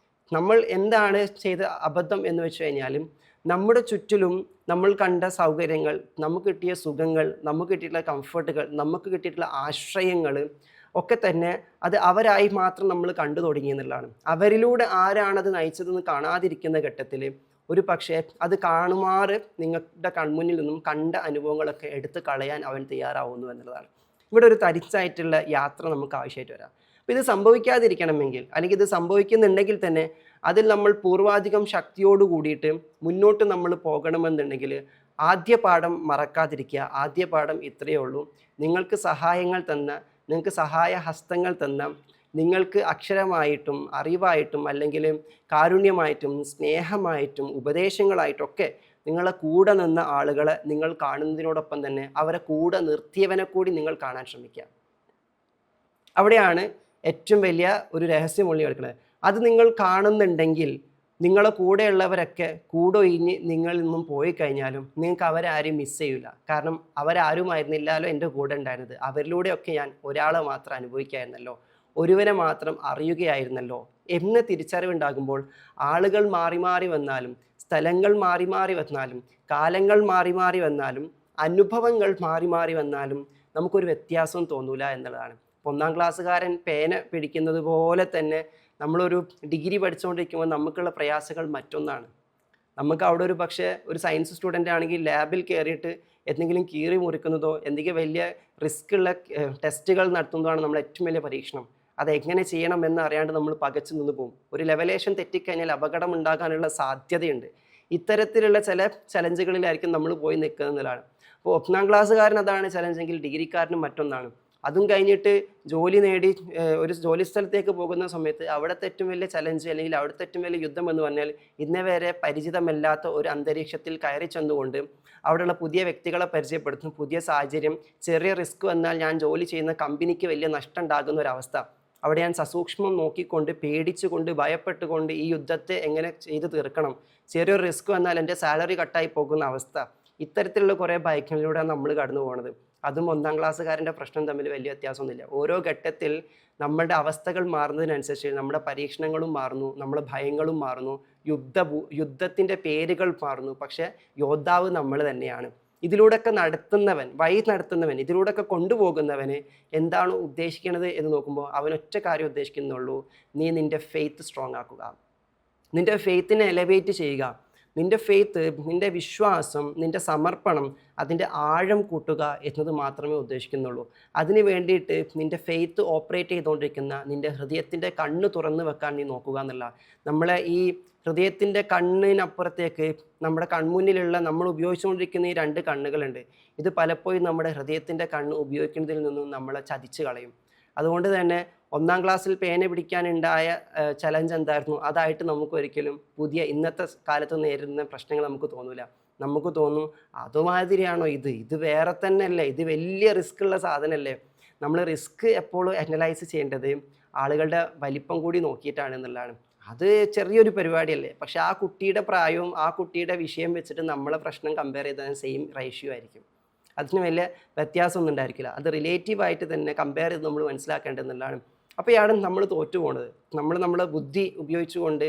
നമ്മൾ എന്താണ് ചെയ്ത അബദ്ധം എന്ന് വെച്ച് കഴിഞ്ഞാലും നമ്മുടെ ചുറ്റിലും നമ്മൾ കണ്ട സൗകര്യങ്ങൾ, നമുക്ക് കിട്ടിയ സുഖങ്ങൾ, നമുക്ക് കിട്ടിയിട്ടുള്ള കംഫർട്ടുകൾ, നമുക്ക് കിട്ടിയിട്ടുള്ള ആശ്രയങ്ങൾ ഒക്കെ തന്നെ അത് അവരായി മാത്രം നമ്മൾ കണ്ടു തുടങ്ങി എന്നുള്ളതാണ്. അവരിലൂടെ ആരാണത് നയിച്ചതെന്ന് കാണാതിരിക്കുന്ന ഘട്ടത്തിൽ ഒരു പക്ഷേ അത് കാണുമാറ് നിങ്ങളുടെ കൺമുന്നിൽ നിന്നും കണ്ട അനുഭവങ്ങളൊക്കെ എടുത്ത് കളയാൻ അവൻ തയ്യാറാവുന്നു എന്നുള്ളതാണ്. ഇവിടെ ഒരു തരിച്ചായിട്ടുള്ള യാത്ര നമുക്ക് ആവശ്യമായിട്ട് വരാം. അപ്പോൾ ഇത് സംഭവിക്കാതിരിക്കണമെങ്കിൽ, അല്ലെങ്കിൽ ഇത് സംഭവിക്കുന്നുണ്ടെങ്കിൽ തന്നെ അതിൽ നമ്മൾ പൂർവാധികം ശക്തിയോട് കൂടിയിട്ട് മുന്നോട്ട് നമ്മൾ പോകണമെന്നുണ്ടെങ്കിൽ ആദ്യ പാഠം മറക്കാതിരിക്കുക. ആദ്യ പാഠം ഇത്രയേ ഉള്ളൂ: നിങ്ങൾക്ക് സഹായങ്ങൾ തന്ന, നിങ്ങൾക്ക് സഹായ ഹസ്തങ്ങൾ തന്ന, നിങ്ങൾക്ക് അക്ഷരമായിട്ടും അറിവായിട്ടും അല്ലെങ്കിൽ കാരുണ്യമായിട്ടും സ്നേഹമായിട്ടും ഉപദേശങ്ങളായിട്ടൊക്കെ നിങ്ങളെ കൂടെ നിന്ന ആളുകളെ നിങ്ങൾ കാണുന്നതിനോടൊപ്പം തന്നെ അവരെ കൂടെ നിർത്തിയവനെ കൂടി നിങ്ങൾ കാണാൻ ശ്രമിക്കുക. അവിടെയാണ് ഏറ്റവും വലിയ ഒരു രഹസ്യം ഒളി കിടക്കുന്നത്. അത് നിങ്ങൾ കാണുന്നുണ്ടെങ്കിൽ നിങ്ങളെ കൂടെയുള്ളവരൊക്കെ കൂടെ ഒഴിഞ്ഞ് നിങ്ങളിൽ നിന്നും പോയി കഴിഞ്ഞാലും നിങ്ങൾക്ക് അവരാരും മിസ് ചെയ്യില്ല. കാരണം അവരാരുമായിരുന്നില്ലല്ലോ എൻ്റെ കൂടെ ഉണ്ടായിരുന്നത്, അവരിലൂടെയൊക്കെ ഞാൻ ഒരാളെ മാത്രം അനുഭവിക്കായിരുന്നല്ലോ, ഒരുവനെ മാത്രം അറിയുകയായിരുന്നല്ലോ എന്ന് തിരിച്ചറിവുണ്ടാകുമ്പോൾ ആളുകൾ മാറി മാറി വന്നാലും, സ്ഥലങ്ങൾ മാറി മാറി വന്നാലും, കാലങ്ങൾ മാറി മാറി വന്നാലും, അനുഭവങ്ങൾ മാറി മാറി വന്നാലും നമുക്കൊരു വ്യത്യാസവും തോന്നൂല എന്നുള്ളതാണ്. 1-ാം ക്ലാസ്സുകാരൻ പേന പിടിക്കുന്നത് പോലെ തന്നെ നമ്മളൊരു ഡിഗ്രി പഠിച്ചുകൊണ്ടിരിക്കുമ്പോൾ നമുക്കുള്ള പ്രയാസങ്ങൾ മറ്റൊന്നാണ്. നമുക്ക് അവിടെ ഒരു പക്ഷേ ഒരു സയൻസ് സ്റ്റുഡൻ്റ് ആണെങ്കിൽ ലാബിൽ കയറിയിട്ട് എന്തെങ്കിലും കീറി മുറിക്കുന്നതോ എന്തെങ്കിലും വലിയ റിസ്ക് ഉള്ള ടെസ്റ്റുകൾ നടത്തുന്നതാണ് നമ്മൾ ഏറ്റവും വലിയ പരീക്ഷണം. അതെങ്ങനെ ചെയ്യണം എന്ന് അറിയാണ്ട് നമ്മൾ പകച്ചു നിന്ന് പോകും. ഒരു ലെവലേഷൻ തെറ്റിക്കഴിഞ്ഞാൽ അപകടം ഉണ്ടാകാനുള്ള സാധ്യതയുണ്ട്. ഇത്തരത്തിലുള്ള ചില ചലഞ്ചുകളിലായിരിക്കും നമ്മൾ പോയി നിൽക്കുന്നതാണ്. അപ്പോൾ 1-ാം ക്ലാസ്സുകാരൻ അതാണ് ചലഞ്ചെങ്കിൽ ഡിഗ്രിക്കാരനും മറ്റൊന്നാണ്. അതും കഴിഞ്ഞിട്ട് ജോലി നേടി ഒരു ജോലി സ്ഥലത്തേക്ക് പോകുന്ന സമയത്ത് അവിടുത്തെ ഏറ്റവും വലിയ ചലഞ്ച് അല്ലെങ്കിൽ അവിടുത്തെ ഏറ്റവും വലിയ യുദ്ധം എന്ന് പറഞ്ഞാൽ ഇന്നേ വരെ പരിചിതമല്ലാത്ത ഒരു അന്തരീക്ഷത്തിൽ കയറി ചെന്നുകൊണ്ട് അവിടെയുള്ള പുതിയ വ്യക്തികളെ പരിചയപ്പെടുത്തും, പുതിയ സാഹചര്യം, ചെറിയ റിസ്ക് വന്നാൽ ഞാൻ ജോലി ചെയ്യുന്ന കമ്പനിക്ക് വലിയ നഷ്ടം ഉണ്ടാകുന്ന ഒരവസ്ഥ. അവിടെ ഞാൻ സസൂക്ഷ്മം നോക്കിക്കൊണ്ട് പേടിച്ചുകൊണ്ട് ഭയപ്പെട്ടുകൊണ്ട് ഈ യുദ്ധത്തെ എങ്ങനെ ചെയ്ത് തീർക്കണം, ചെറിയൊരു റിസ്ക് വന്നാൽ എൻ്റെ സാലറി കട്ടായി പോകുന്ന അവസ്ഥ, ഇത്തരത്തിലുള്ള കുറേ ഭയങ്ങളിലൂടെയാണ് നമ്മൾ കടന്നു പോകുന്നത്. അതും 1-ാം ക്ലാസ്സുകാരൻ്റെ പ്രശ്നം തമ്മിൽ വലിയ വ്യത്യാസമൊന്നുമില്ല. ഓരോ ഘട്ടത്തിൽ നമ്മളുടെ അവസ്ഥകൾ മാറുന്നതിനനുസരിച്ച് നമ്മുടെ പരീക്ഷണങ്ങളും മാറുന്നു, നമ്മുടെ ഭയങ്ങളും മാറുന്നു, യുദ്ധത്തിൻ്റെ പേരുകൾ മാറുന്നു. പക്ഷേ യോദ്ധാവ് നമ്മൾ തന്നെയാണ്. ഇതിലൂടെയൊക്കെ നടത്തുന്നവൻ, വഴി നടത്തുന്നവൻ, ഇതിലൂടെയൊക്കെ കൊണ്ടുപോകുന്നവന് എന്താണ് ഉദ്ദേശിക്കുന്നത് എന്ന് നോക്കുമ്പോൾ അവനൊറ്റ കാര്യം ഉദ്ദേശിക്കുന്നുള്ളൂ: നീ നിൻ്റെ ഫെയ്ത്ത് സ്ട്രോങ് ആക്കുക, നിൻ്റെ ഫെയ്ത്തിനെ എലവേറ്റ് ചെയ്യുക, നിൻ്റെ ഫെയ്ത്ത്, നിൻ്റെ വിശ്വാസം, നിൻ്റെ സമർപ്പണം, അതിൻ്റെ ആഴം കൂട്ടുക എന്നത് മാത്രമേ ഉദ്ദേശിക്കുന്നുള്ളൂ. അതിന് വേണ്ടിയിട്ട് നിൻ്റെ ഫെയ്ത്ത് ഓപ്പറേറ്റ് ചെയ്തുകൊണ്ടിരിക്കുന്ന നിൻ്റെ ഹൃദയത്തിൻ്റെ കണ്ണ് തുറന്ന് വെക്കാൻ നീ നോക്കുക എന്നുള്ള. നമ്മളെ ഈ ഹൃദയത്തിൻ്റെ കണ്ണിനപ്പുറത്തേക്ക് നമ്മുടെ കൺമുന്നിലുള്ള നമ്മൾ ഉപയോഗിച്ചുകൊണ്ടിരിക്കുന്ന ഈ 2 കണ്ണുകളുണ്ട്. ഇത് പലപ്പോഴും നമ്മുടെ ഹൃദയത്തിൻ്റെ കണ്ണ് ഉപയോഗിക്കുന്നതിൽ നിന്നും നമ്മളെ ചതിച്ച് കളയും. അതുകൊണ്ട് തന്നെ 1-ാം ക്ലാസ്സിൽ പേന പിടിക്കാനുണ്ടായ ചലഞ്ച് എന്തായിരുന്നു, അതായിട്ട് നമുക്ക് ഒരിക്കലും ഇന്നത്തെ കാലത്ത് നേരിടുന്ന പ്രശ്നങ്ങൾ നമുക്ക് തോന്നില്ല. നമുക്ക് തോന്നും അതുമാതിരിയാണോ ഇത് വേറെ തന്നെ അല്ലേ, ഇത് വലിയ റിസ്ക് ഉള്ള സാധനമല്ലേ. നമ്മൾ റിസ്ക് എപ്പോഴും അനലൈസ് ചെയ്യേണ്ടത് ആളുകളുടെ വലിപ്പം കൂടി നോക്കിയിട്ടാണ് എന്നുള്ളതാണ്. അത് ചെറിയൊരു പരിപാടിയല്ലേ, പക്ഷെ ആ കുട്ടിയുടെ പ്രായവും ആ കുട്ടിയുടെ വിഷയം വെച്ചിട്ട് നമ്മളെ പ്രശ്നം കമ്പയർ ചെയ്താൽ സെയിം റേഷ്യോ ആയിരിക്കും. അതിന് വലിയ വ്യത്യാസമൊന്നും ഉണ്ടായിരിക്കില്ല. അത് റിലേറ്റീവായിട്ട് തന്നെ കമ്പയർ ചെയ്ത് നമ്മൾ മനസ്സിലാക്കേണ്ടതെന്നുള്ളതാണ്. അപ്പോഴാണ് നമ്മൾ തോറ്റു പോകുന്നത്. നമ്മുടെ ബുദ്ധി ഉപയോഗിച്ചുകൊണ്ട്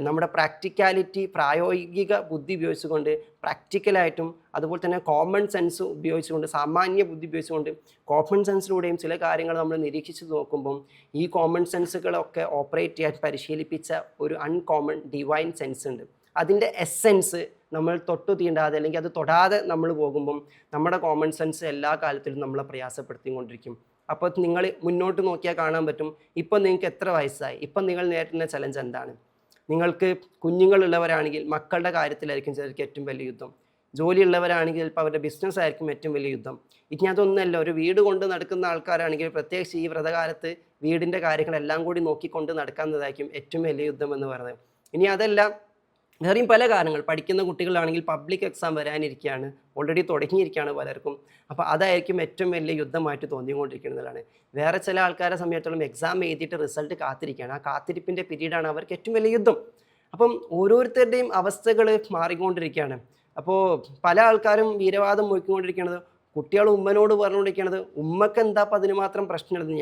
നമ്മുടെ പ്രാക്ടിക്കാലിറ്റി, പ്രായോഗിക ബുദ്ധി ഉപയോഗിച്ചുകൊണ്ട് പ്രാക്ടിക്കലായിട്ടും അതുപോലെ തന്നെ കോമൺ സെൻസ് ഉപയോഗിച്ചുകൊണ്ട്, സാമാന്യ ബുദ്ധി ഉപയോഗിച്ചുകൊണ്ട് കോമൺ സെൻസിലൂടെയും ചില കാര്യങ്ങൾ നമ്മൾ നിരീക്ഷിച്ച് നോക്കുമ്പം ഈ കോമൺ സെൻസുകളൊക്കെ ഓപ്പറേറ്റ് ചെയ്യാൻ പരിശീലിപ്പിച്ച ഒരു അൺകോമൺ ഡിവൈൻ സെൻസ് ഉണ്ട്. അതിൻ്റെ എസെൻസ് നമ്മൾ തൊട്ടു തീണ്ടാതെ അല്ലെങ്കിൽ അത് തൊടാതെ നമ്മൾ പോകുമ്പം നമ്മുടെ കോമൺ സെൻസ് എല്ലാ കാലത്തിലും നമ്മളെ പ്രയാസപ്പെടുത്തിക്കൊണ്ടിരിക്കും. അപ്പോൾ നിങ്ങൾ മുന്നോട്ട് നോക്കിയാൽ കാണാൻ പറ്റും, ഇപ്പം നിങ്ങൾക്ക് എത്ര വയസ്സായി, ഇപ്പം നിങ്ങൾ നേരിടുന്ന ചലഞ്ച് എന്താണ്. നിങ്ങൾക്ക് കുഞ്ഞുങ്ങളുള്ളവരാണെങ്കിൽ മക്കളുടെ കാര്യത്തിലായിരിക്കും ചിലർക്ക് ഏറ്റവും വലിയ യുദ്ധം. ജോലിയുള്ളവരാണെങ്കിൽ ചിലപ്പോൾ അവരുടെ ബിസിനസ് ആയിരിക്കും ഏറ്റവും വലിയ യുദ്ധം. ഇനി അതൊന്നല്ല, ഒരു വീട് കൊണ്ട് നടക്കുന്ന ആൾക്കാരാണെങ്കിൽ പ്രത്യേകിച്ച് ഈ വ്രതകാലത്ത് വീടിൻ്റെ കാര്യങ്ങളെല്ലാം കൂടി നോക്കിക്കൊണ്ട് നടക്കുന്നതായിരിക്കും ഏറ്റവും വലിയ യുദ്ധം എന്ന് പറയുന്നത്. ഇനി അതല്ല, വേറെയും പല കാരണങ്ങൾ, പഠിക്കുന്ന കുട്ടികളാണെങ്കിൽ പബ്ലിക് എക്സാം വരാനിരിക്കുകയാണ്, ഓൾറെഡി തുടങ്ങിയിരിക്കുകയാണ് പലർക്കും. അപ്പോൾ അതായിരിക്കും ഏറ്റവും വലിയ യുദ്ധമായിട്ട് തോന്നിക്കൊണ്ടിരിക്കുന്നതാണ്. വേറെ ചില ആൾക്കാരെ സംബന്ധിച്ചിടത്തോളം എക്സാം എഴുതിയിട്ട് റിസൾട്ട് കാത്തിരിക്കുകയാണ്. ആ കാത്തിരിപ്പിൻ്റെ പീരീഡാണ് അവർക്ക് ഏറ്റവും വലിയ യുദ്ധം. അപ്പം ഓരോരുത്തരുടെയും അവസ്ഥകൾ മാറിക്കൊണ്ടിരിക്കുകയാണ്. അപ്പോൾ പല ആൾക്കാരും വീരവാദം മുഴക്കിക്കൊണ്ടിരിക്കുന്നത്, കുട്ടികൾ ഉമ്മനോട് പറഞ്ഞുകൊണ്ടിരിക്കുന്നത് ഉമ്മക്ക് എന്താ അപ്പം അതിന് മാത്രം പ്രശ്നമുള്ളത്,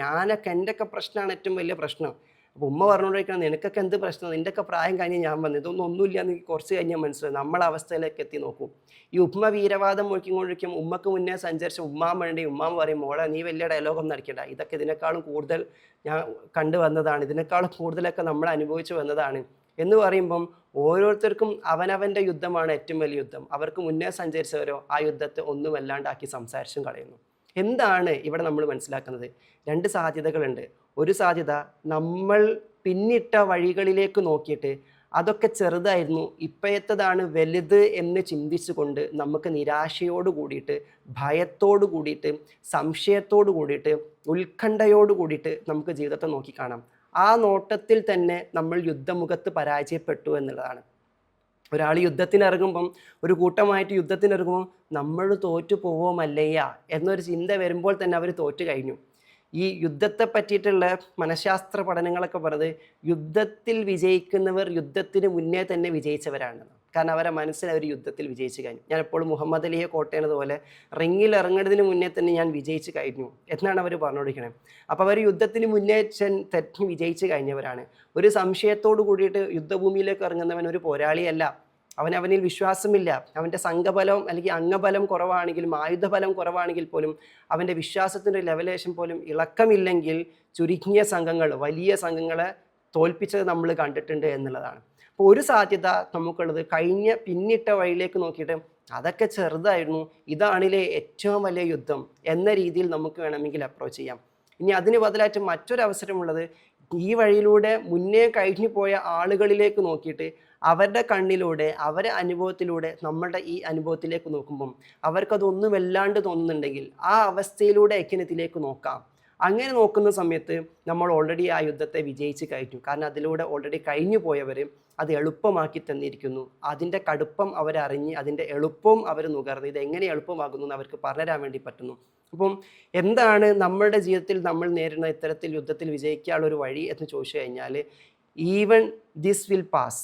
എൻ്റെയൊക്കെ പ്രശ്നമാണ് ഏറ്റവും വലിയ പ്രശ്നം. അപ്പോൾ ഉമ്മ പറഞ്ഞുകൊണ്ടിരിക്കണം നിനക്കൊക്കെ എന്ത് പ്രശ്നം, നിൻ്റെയൊക്കെ പ്രായം കഴിഞ്ഞ് ഞാൻ വന്നു, ഒന്നുമില്ല എന്ന് കുറച്ച് കഴിഞ്ഞാൽ മനസ്സിലായി. നമ്മളെ അവസ്ഥയിലേക്ക് എത്തി നോക്കും. ഈ ഉമ്മ വീരവാദം മുഴക്കിക്കൊണ്ടിരിക്കും. ഉമ്മക്ക് മുന്നേ സഞ്ചരിച്ച ഉമ്മാൻ വേണ്ടി ഉമ്മാൻ പറയും, മോളെ നീ വലിയ ഡയലോഗൊന്നും നടക്കേണ്ട, ഇതൊക്കെ ഇതിനേക്കാളും കൂടുതൽ ഞാൻ കണ്ടുവന്നതാണ്, ഇതിനേക്കാളും കൂടുതലൊക്കെ നമ്മൾ അനുഭവിച്ചു വന്നതാണ് എന്ന് പറയുമ്പം ഓരോരുത്തർക്കും അവനവൻ്റെ യുദ്ധമാണ് ഏറ്റവും വലിയ യുദ്ധം. അവർക്ക് മുന്നേ സഞ്ചരിച്ചവരോ ആ യുദ്ധത്തെ ഒന്നും വല്ലാണ്ടാക്കി സംസാരിച്ചും കളയുന്നു. എന്താണ് ഇവിടെ നമ്മൾ മനസ്സിലാക്കുന്നത്? 2 സാധ്യതകളുണ്ട്. ഒരു സാധ്യത, നമ്മൾ പിന്നിട്ട വഴികളിലേക്ക് നോക്കിയിട്ട് അതൊക്കെ ചെറുതായിരുന്നു, ഇപ്പോഴത്തതാണ് വലുത് എന്ന് ചിന്തിച്ചുകൊണ്ട് നമുക്ക് നിരാശയോട് കൂടിയിട്ട്, ഭയത്തോട് കൂടിയിട്ട്, സംശയത്തോട് കൂടിയിട്ട്, ഉത്കണ്ഠയോട് കൂടിയിട്ട് നമുക്ക് ജീവിതത്തെ നോക്കിക്കാണാം. ആ നോട്ടത്തിൽ തന്നെ നമ്മൾ യുദ്ധമുഖത്ത് പരാജയപ്പെട്ടു എന്നുള്ളതാണ്. ഒരാൾ യുദ്ധത്തിനിറങ്ങുമ്പം, ഒരു കൂട്ടമായിട്ട് യുദ്ധത്തിനിറങ്ങുമ്പോൾ നമ്മൾ തോറ്റു പോവുമല്ലയ്യ എന്നൊരു ചിന്ത വരുമ്പോൾ തന്നെ അവർ തോറ്റു കഴിഞ്ഞു. ഈ യുദ്ധത്തെ പറ്റിയിട്ടുള്ള മനഃശാസ്ത്ര പഠനങ്ങളൊക്കെ പറഞ്ഞത് യുദ്ധത്തിൽ വിജയിക്കുന്നവർ യുദ്ധത്തിന് മുന്നേ തന്നെ വിജയിച്ചവരാണ്. കാരണം അവരെ മനസ്സിൽ അവർ യുദ്ധത്തിൽ വിജയിച്ചു കഴിഞ്ഞു. ഞാൻ എപ്പോഴും മുഹമ്മദ് അലിയെ കോട്ടേണതുപോലെ റിങ്ങിൽ ഇറങ്ങുന്നതിന് മുന്നേ തന്നെ ഞാൻ വിജയിച്ചു കഴിഞ്ഞു എന്നാണ് അവർ പറഞ്ഞുകൊണ്ടിരിക്കുന്നത്. അപ്പോൾ അവർ യുദ്ധത്തിന് മുന്നേ തെറ്റി വിജയിച്ചു കഴിഞ്ഞവരാണ്. ഒരു സംശയത്തോട് കൂടിയിട്ട് യുദ്ധഭൂമിയിലേക്ക് ഇറങ്ങുന്നവൻ ഒരു പോരാളിയല്ല. അവനിൽ വിശ്വാസമില്ല. അവൻ്റെ സംഘബലം അല്ലെങ്കിൽ അംഗബലം കുറവാണെങ്കിലും ആയുധബലം കുറവാണെങ്കിൽ പോലും അവൻ്റെ വിശ്വാസത്തിൻ്റെ ലെവലേഷൻ പോലും ഇളക്കമില്ലെങ്കിൽ ചുരുങ്ങിയ സംഘങ്ങൾ വലിയ സംഘങ്ങളെ തോൽപ്പിച്ചത് നമ്മൾ കണ്ടിട്ടുണ്ട് എന്നുള്ളതാണ്. അപ്പോൾ ഒരു സാധ്യത നമുക്കുള്ളത്, പിന്നിട്ട വഴിയിലേക്ക് നോക്കിയിട്ട് അതൊക്കെ ചെറുതായിരുന്നു, ഇതാണില്ലേ ഏറ്റവും വലിയ യുദ്ധം എന്ന രീതിയിൽ നമുക്ക് വേണമെങ്കിൽ അപ്രോച്ച് ചെയ്യാം. ഇനി അതിന് ബദലായിട്ട് മറ്റൊരവസരമുള്ളത്, ഈ വഴിയിലൂടെ മുന്നേ കഴിഞ്ഞു പോയ ആളുകളിലേക്ക് നോക്കിയിട്ട് അവരുടെ കണ്ണിലൂടെ, അവരുടെ അനുഭവത്തിലൂടെ നമ്മളുടെ ഈ അനുഭവത്തിലേക്ക് നോക്കുമ്പം അവർക്കതൊന്നും വല്ലാണ്ട് തോന്നുന്നുണ്ടെങ്കിൽ ആ അവസ്ഥയിലൂടെ എക്കിനത്തിലേക്ക് നോക്കാം. അങ്ങനെ നോക്കുന്ന സമയത്ത് നമ്മൾ ഓൾറെഡി ആ യുദ്ധത്തെ വിജയിച്ച് കഴിഞ്ഞു. കാരണം അതിലൂടെ ഓൾറെഡി കഴിഞ്ഞു പോയവർ അത് എളുപ്പമാക്കി തന്നിരിക്കുന്നു. അതിൻ്റെ കടുപ്പം അവരറിഞ്ഞ് അതിൻ്റെ എളുപ്പവും അവർ നുകർന്ന് ഇതെങ്ങനെ എളുപ്പമാകുന്നു എന്ന് അവർക്ക് പറഞ്ഞുതരാൻ വേണ്ടി പറ്റുന്നു. അപ്പം എന്താണ് നമ്മുടെ ജീവിതത്തിൽ നമ്മൾ നേരിടുന്ന ഇത്തരത്തിൽ യുദ്ധത്തിൽ വിജയിക്കാനുള്ളൊരു വഴി എന്ന് ചോദിച്ചു കഴിഞ്ഞാൽ, even this will pass,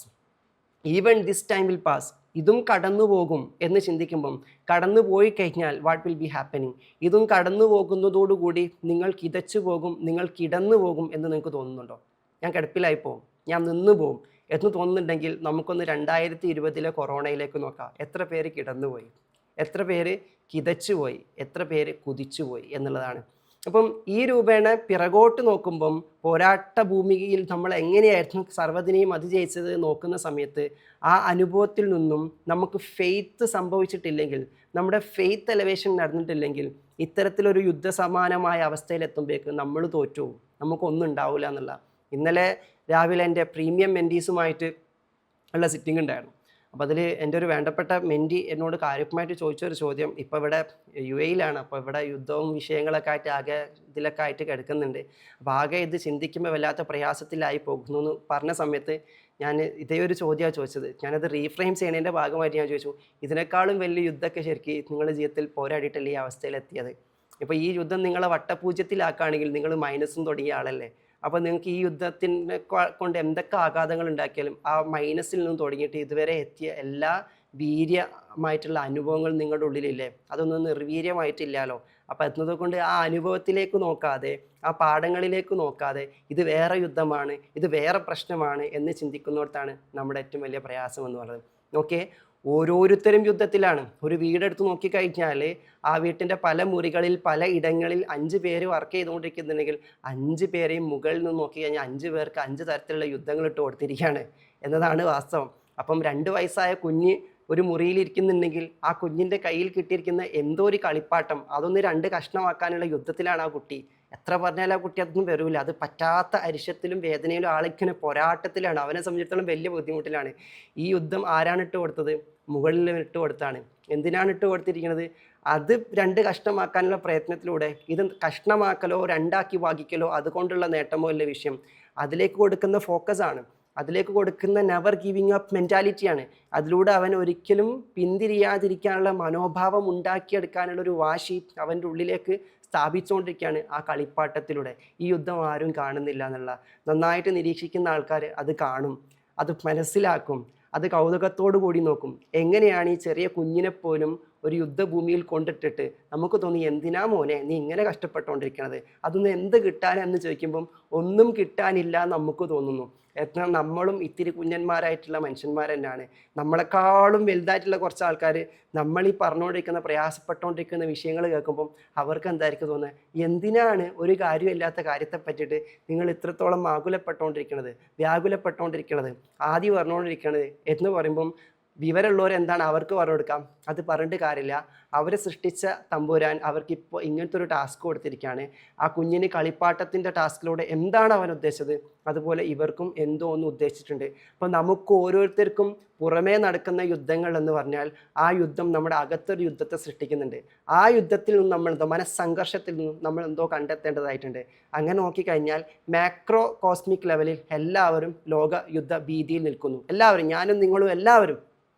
even this time will pass, ഇതും കടന്നു പോകും എന്ന് ചിന്തിക്കുമ്പം, കടന്നു പോയി കഴിഞ്ഞാൽ വാട്ട് വിൽ ബി ഹാപ്പനിങ്, ഇതും കടന്നു പോകുന്നതോടുകൂടി നിങ്ങൾ കിതച്ചു പോകും, നിങ്ങൾ കിടന്നു പോകും എന്ന് നിങ്ങൾക്ക് തോന്നുന്നുണ്ടോ? ഞാൻ കിടപ്പിലായി പോകും, ഞാൻ നിന്നു പോകും എന്ന് തോന്നുന്നുണ്ടെങ്കിൽ നമുക്കൊന്ന് 2020 കൊറോണയിലേക്ക് നോക്കാം. എത്ര പേര് കിടന്നുപോയി, എത്ര പേര് കിതച്ചുപോയി, എത്ര പേര് കുതിച്ചുപോയി എന്നുള്ളതാണ്. അപ്പം ഈ രൂപേണ പിറകോട്ട് നോക്കുമ്പം പോരാട്ട ഭൂമികയിൽ നമ്മൾ എങ്ങനെയായിരുന്നു സർവ്വതിനെയും അതിജയിച്ചത് നോക്കുന്ന സമയത്ത് ആ അനുഭവത്തിൽ നിന്നും നമുക്ക് ഫെയ്ത്ത് സംഭവിച്ചിട്ടില്ലെങ്കിൽ, നമ്മുടെ ഫെയ്ത്ത് എലവേഷൻ നടന്നിട്ടില്ലെങ്കിൽ ഇത്തരത്തിലൊരു യുദ്ധസമാനമായ അവസ്ഥയിലെത്തുമ്പോഴേക്ക് നമ്മൾ തോറ്റു, നമുക്കൊന്നും ഉണ്ടാവില്ല എന്നുള്ള. ഇന്നലെ രാവിലെ എൻ്റെ പ്രീമിയം മെൻറ്റീസുമായിട്ട് ഉള്ള സിറ്റിംഗ് ഉണ്ടായിരുന്നു. അപ്പോൾ അതിൽ എൻ്റെ ഒരു വേണ്ടപ്പെട്ട മെൻറ്റി എന്നോട് കാര്യമായിട്ട് ചോദിച്ചൊരു ചോദ്യം, ഇപ്പോൾ ഇവിടെ UAE-ലാണ്, അപ്പോൾ ഇവിടെ യുദ്ധവും വിഷയങ്ങളൊക്കെ ആയിട്ട് ആകെ ഇതിലൊക്കെ ആയിട്ട് കിടക്കുന്നുണ്ട്, അപ്പോൾ ആകെ ഇത് ചിന്തിക്കുമ്പോൾ വല്ലാത്ത പ്രയാസത്തിലായി പോകുന്നു എന്ന് പറഞ്ഞ സമയത്ത് ഞാൻ ഇതേ ഒരു ചോദ്യമാണ് ചോദിച്ചത്. ഞാനത് റീഫ്രെയിം ചെയ്യുന്നതിൻ്റെ ഭാഗമായിട്ട് ഞാൻ ചോദിച്ചു, ഇതിനേക്കാളും വലിയ യുദ്ധമൊക്കെ ശരിക്കും നിങ്ങളുടെ ജീവിതത്തിൽ പോരാടിയിട്ടല്ലേ ഈ അവസ്ഥയിലെത്തിയത്? ഇപ്പോൾ ഈ യുദ്ധം നിങ്ങളെ വട്ടപൂജ്യത്തിലാക്കുകയാണെങ്കിൽ നിങ്ങൾ മൈനസും തുടങ്ങിയ ആളല്ലേ? അപ്പോൾ നിങ്ങൾക്ക് ഈ യുദ്ധത്തിനെ കൊണ്ട് എന്തൊക്കെ ആഘാതങ്ങൾ ഉണ്ടാക്കിയാലും ആ മൈനസിൽ നിന്ന് തുടങ്ങിയിട്ട് ഇതുവരെ എത്തിയ എല്ലാ വീര്യമായിട്ടുള്ള അനുഭവങ്ങൾ നിങ്ങളുടെ ഉള്ളിലില്ലേ, അതൊന്നും നിർവീര്യമായിട്ടില്ലല്ലോ. അപ്പോൾ എന്നതുകൊണ്ട് ആ അനുഭവത്തിലേക്ക് നോക്കാതെ, ആ പാഠങ്ങളിലേക്ക് നോക്കാതെ ഇത് വേറെ യുദ്ധമാണ്, ഇത് വേറെ പ്രശ്നമാണ് എന്ന് ചിന്തിക്കുന്നിടത്താണ് നമ്മുടെ ഏറ്റവും വലിയ പ്രയാസം എന്ന് പറയുന്നത്. ഓക്കെ, ഓരോരുത്തരും യുദ്ധത്തിലാണ്. ഒരു വീടെടുത്ത് നോക്കിക്കഴിഞ്ഞാൽ ആ വീട്ടിൻ്റെ പല മുറികളിൽ പല ഇടങ്ങളിൽ 5 പേര് വർക്ക് ചെയ്തുകൊണ്ടിരിക്കുന്നുണ്ടെങ്കിൽ 5 പേരെയും മുകളിൽ നിന്ന് നോക്കിക്കഴിഞ്ഞാൽ 5 പേർക്ക് 5 തരത്തിലുള്ള യുദ്ധങ്ങൾ ഇട്ട് കൊടുത്തിരിക്കുകയാണ് എന്നതാണ് വാസ്തവം. അപ്പം 2 വയസ്സായ കുഞ്ഞ് ഒരു മുറിയിലിരിക്കുന്നുണ്ടെങ്കിൽ ആ കുഞ്ഞിൻ്റെ കയ്യിൽ കിട്ടിയിരിക്കുന്ന എന്തോ ഒരു കളിപ്പാട്ടം അതൊന്ന് 2 കഷ്ണമാക്കാനുള്ള യുദ്ധത്തിലാണ് ആ കുട്ടി. എത്ര പറഞ്ഞാലും ആ കുട്ടി അതൊന്നും വരില്ല. അത് പറ്റാത്ത അരിശത്തിലും വേദനയിലും ആളിങ്ങനെ പോരാട്ടത്തിലാണ്. അവനെ സംബന്ധിച്ചിടത്തോളം വലിയ ബുദ്ധിമുട്ടിലാണ്. ഈ യുദ്ധം ആരാണ് ഇട്ട് കൊടുത്തത്? മുകളിൽ ഇട്ട് കൊടുത്താണ്. എന്തിനാണ് ഇട്ട് കൊടുത്തിരിക്കുന്നത്? അത് 2 കഷ്ണമാക്കാനുള്ള പ്രയത്നത്തിലൂടെ ഇത് കഷ്ണമാക്കലോ 2 ഭാഗിക്കലോ അതുകൊണ്ടുള്ള നേട്ടമോ അല്ല വിഷയം. അതിലേക്ക് കൊടുക്കുന്ന ഫോക്കസാണ്, അതിലേക്ക് കൊടുക്കുന്ന നെവർ ഗിവിങ് അപ്പ് മെൻറ്റാലിറ്റിയാണ്. അതിലൂടെ അവൻ ഒരിക്കലും പിന്തിരിയാതിരിക്കാനുള്ള മനോഭാവം ഉണ്ടാക്കിയെടുക്കാനുള്ള ഒരു വാശി അവൻ്റെ ഉള്ളിലേക്ക് സ്ഥാപിച്ചുകൊണ്ടിരിക്കുകയാണ് ആ കളിപ്പാട്ടത്തിലൂടെ. ഈ യുദ്ധം ആരും കാണുന്നില്ല എന്നുള്ള, നന്നായിട്ട് നിരീക്ഷിക്കുന്ന ആൾക്കാർ അത് കാണും, അത് മനസ്സിലാക്കും, അത് കൗതുകത്തോടു കൂടി നോക്കും. എങ്ങനെയാണ് ഈ ചെറിയ കുഞ്ഞിനെ പോലും ഒരു യുദ്ധഭൂമിയിൽ കൊണ്ടിട്ടിട്ട് നമുക്ക് തോന്നി, എന്തിനാ മോനെ നീ ഇങ്ങനെ കഷ്ടപ്പെട്ടുകൊണ്ടിരിക്കണത്, അതൊന്നും എന്ത് കിട്ടാനെന്ന് ചോദിക്കുമ്പം ഒന്നും കിട്ടാനില്ല നമുക്ക് തോന്നുന്നു. എന്നാൽ നമ്മളും ഇത്തിരി കുഞ്ഞന്മാരായിട്ടുള്ള മനുഷ്യന്മാർ തന്നെയാണ്. നമ്മളെക്കാളും വലുതായിട്ടുള്ള കുറച്ച് ആൾക്കാർ നമ്മളീ പറഞ്ഞുകൊണ്ടിരിക്കുന്ന പ്രയാസപ്പെട്ടുകൊണ്ടിരിക്കുന്ന വിഷയങ്ങൾ കേൾക്കുമ്പം അവർക്ക് എന്തായിരിക്കും തോന്നുന്നത്, എന്തിനാണ് ഒരു കാര്യമില്ലാത്ത കാര്യത്തെ പറ്റിയിട്ട് നിങ്ങൾ ഇത്രത്തോളം ആകുലപ്പെട്ടുകൊണ്ടിരിക്കുന്നത്, വ്യാകുലപ്പെട്ടുകൊണ്ടിരിക്കുന്നത്, ആദ്യം പറഞ്ഞുകൊണ്ടിരിക്കുന്നത് എന്ന് പറയുമ്പം വിവരമുള്ളവർ എന്താണ് അവർക്ക് പറഞ്ഞു കൊടുക്കാം. അത് പറഞ്ഞിട്ട് കാര്യമില്ല. അവരെ സൃഷ്ടിച്ച തമ്പുരാൻ അവർക്കിപ്പോൾ ഇങ്ങനത്തെ ഒരു ടാസ്ക് കൊടുത്തിരിക്കുകയാണ്. ആ കുഞ്ഞിന് കളിപ്പാട്ടത്തിൻ്റെ ടാസ്കിലൂടെ എന്താണ് അവൻ ഉദ്ദേശിച്ചത്, അതുപോലെ ഇവർക്കും എന്തോ ഒന്ന് ഉദ്ദേശിച്ചിട്ടുണ്ട്. അപ്പോൾ നമുക്ക് ഓരോരുത്തർക്കും പുറമേ നടക്കുന്ന യുദ്ധങ്ങൾ എന്ന് പറഞ്ഞാൽ ആ യുദ്ധം നമ്മുടെ അകത്തൊരു യുദ്ധത്തെ സൃഷ്ടിക്കുന്നുണ്ട്. ആ യുദ്ധത്തിൽ നിന്ന് നമ്മൾ എന്തോ മനസ്സംഘർഷത്തിൽ നിന്നും നമ്മൾ എന്തോ കണ്ടെത്തേണ്ടതായിട്ടുണ്ട്. അങ്ങനെ നോക്കിക്കഴിഞ്ഞാൽ മാക്രോ കോസ്മിക് ലെവലിൽ എല്ലാവരും ലോക യുദ്ധ ഭീതിയിൽ നിൽക്കുന്നു. എല്ലാവരും, ഞാനും നിങ്ങളും എല്ലാവരും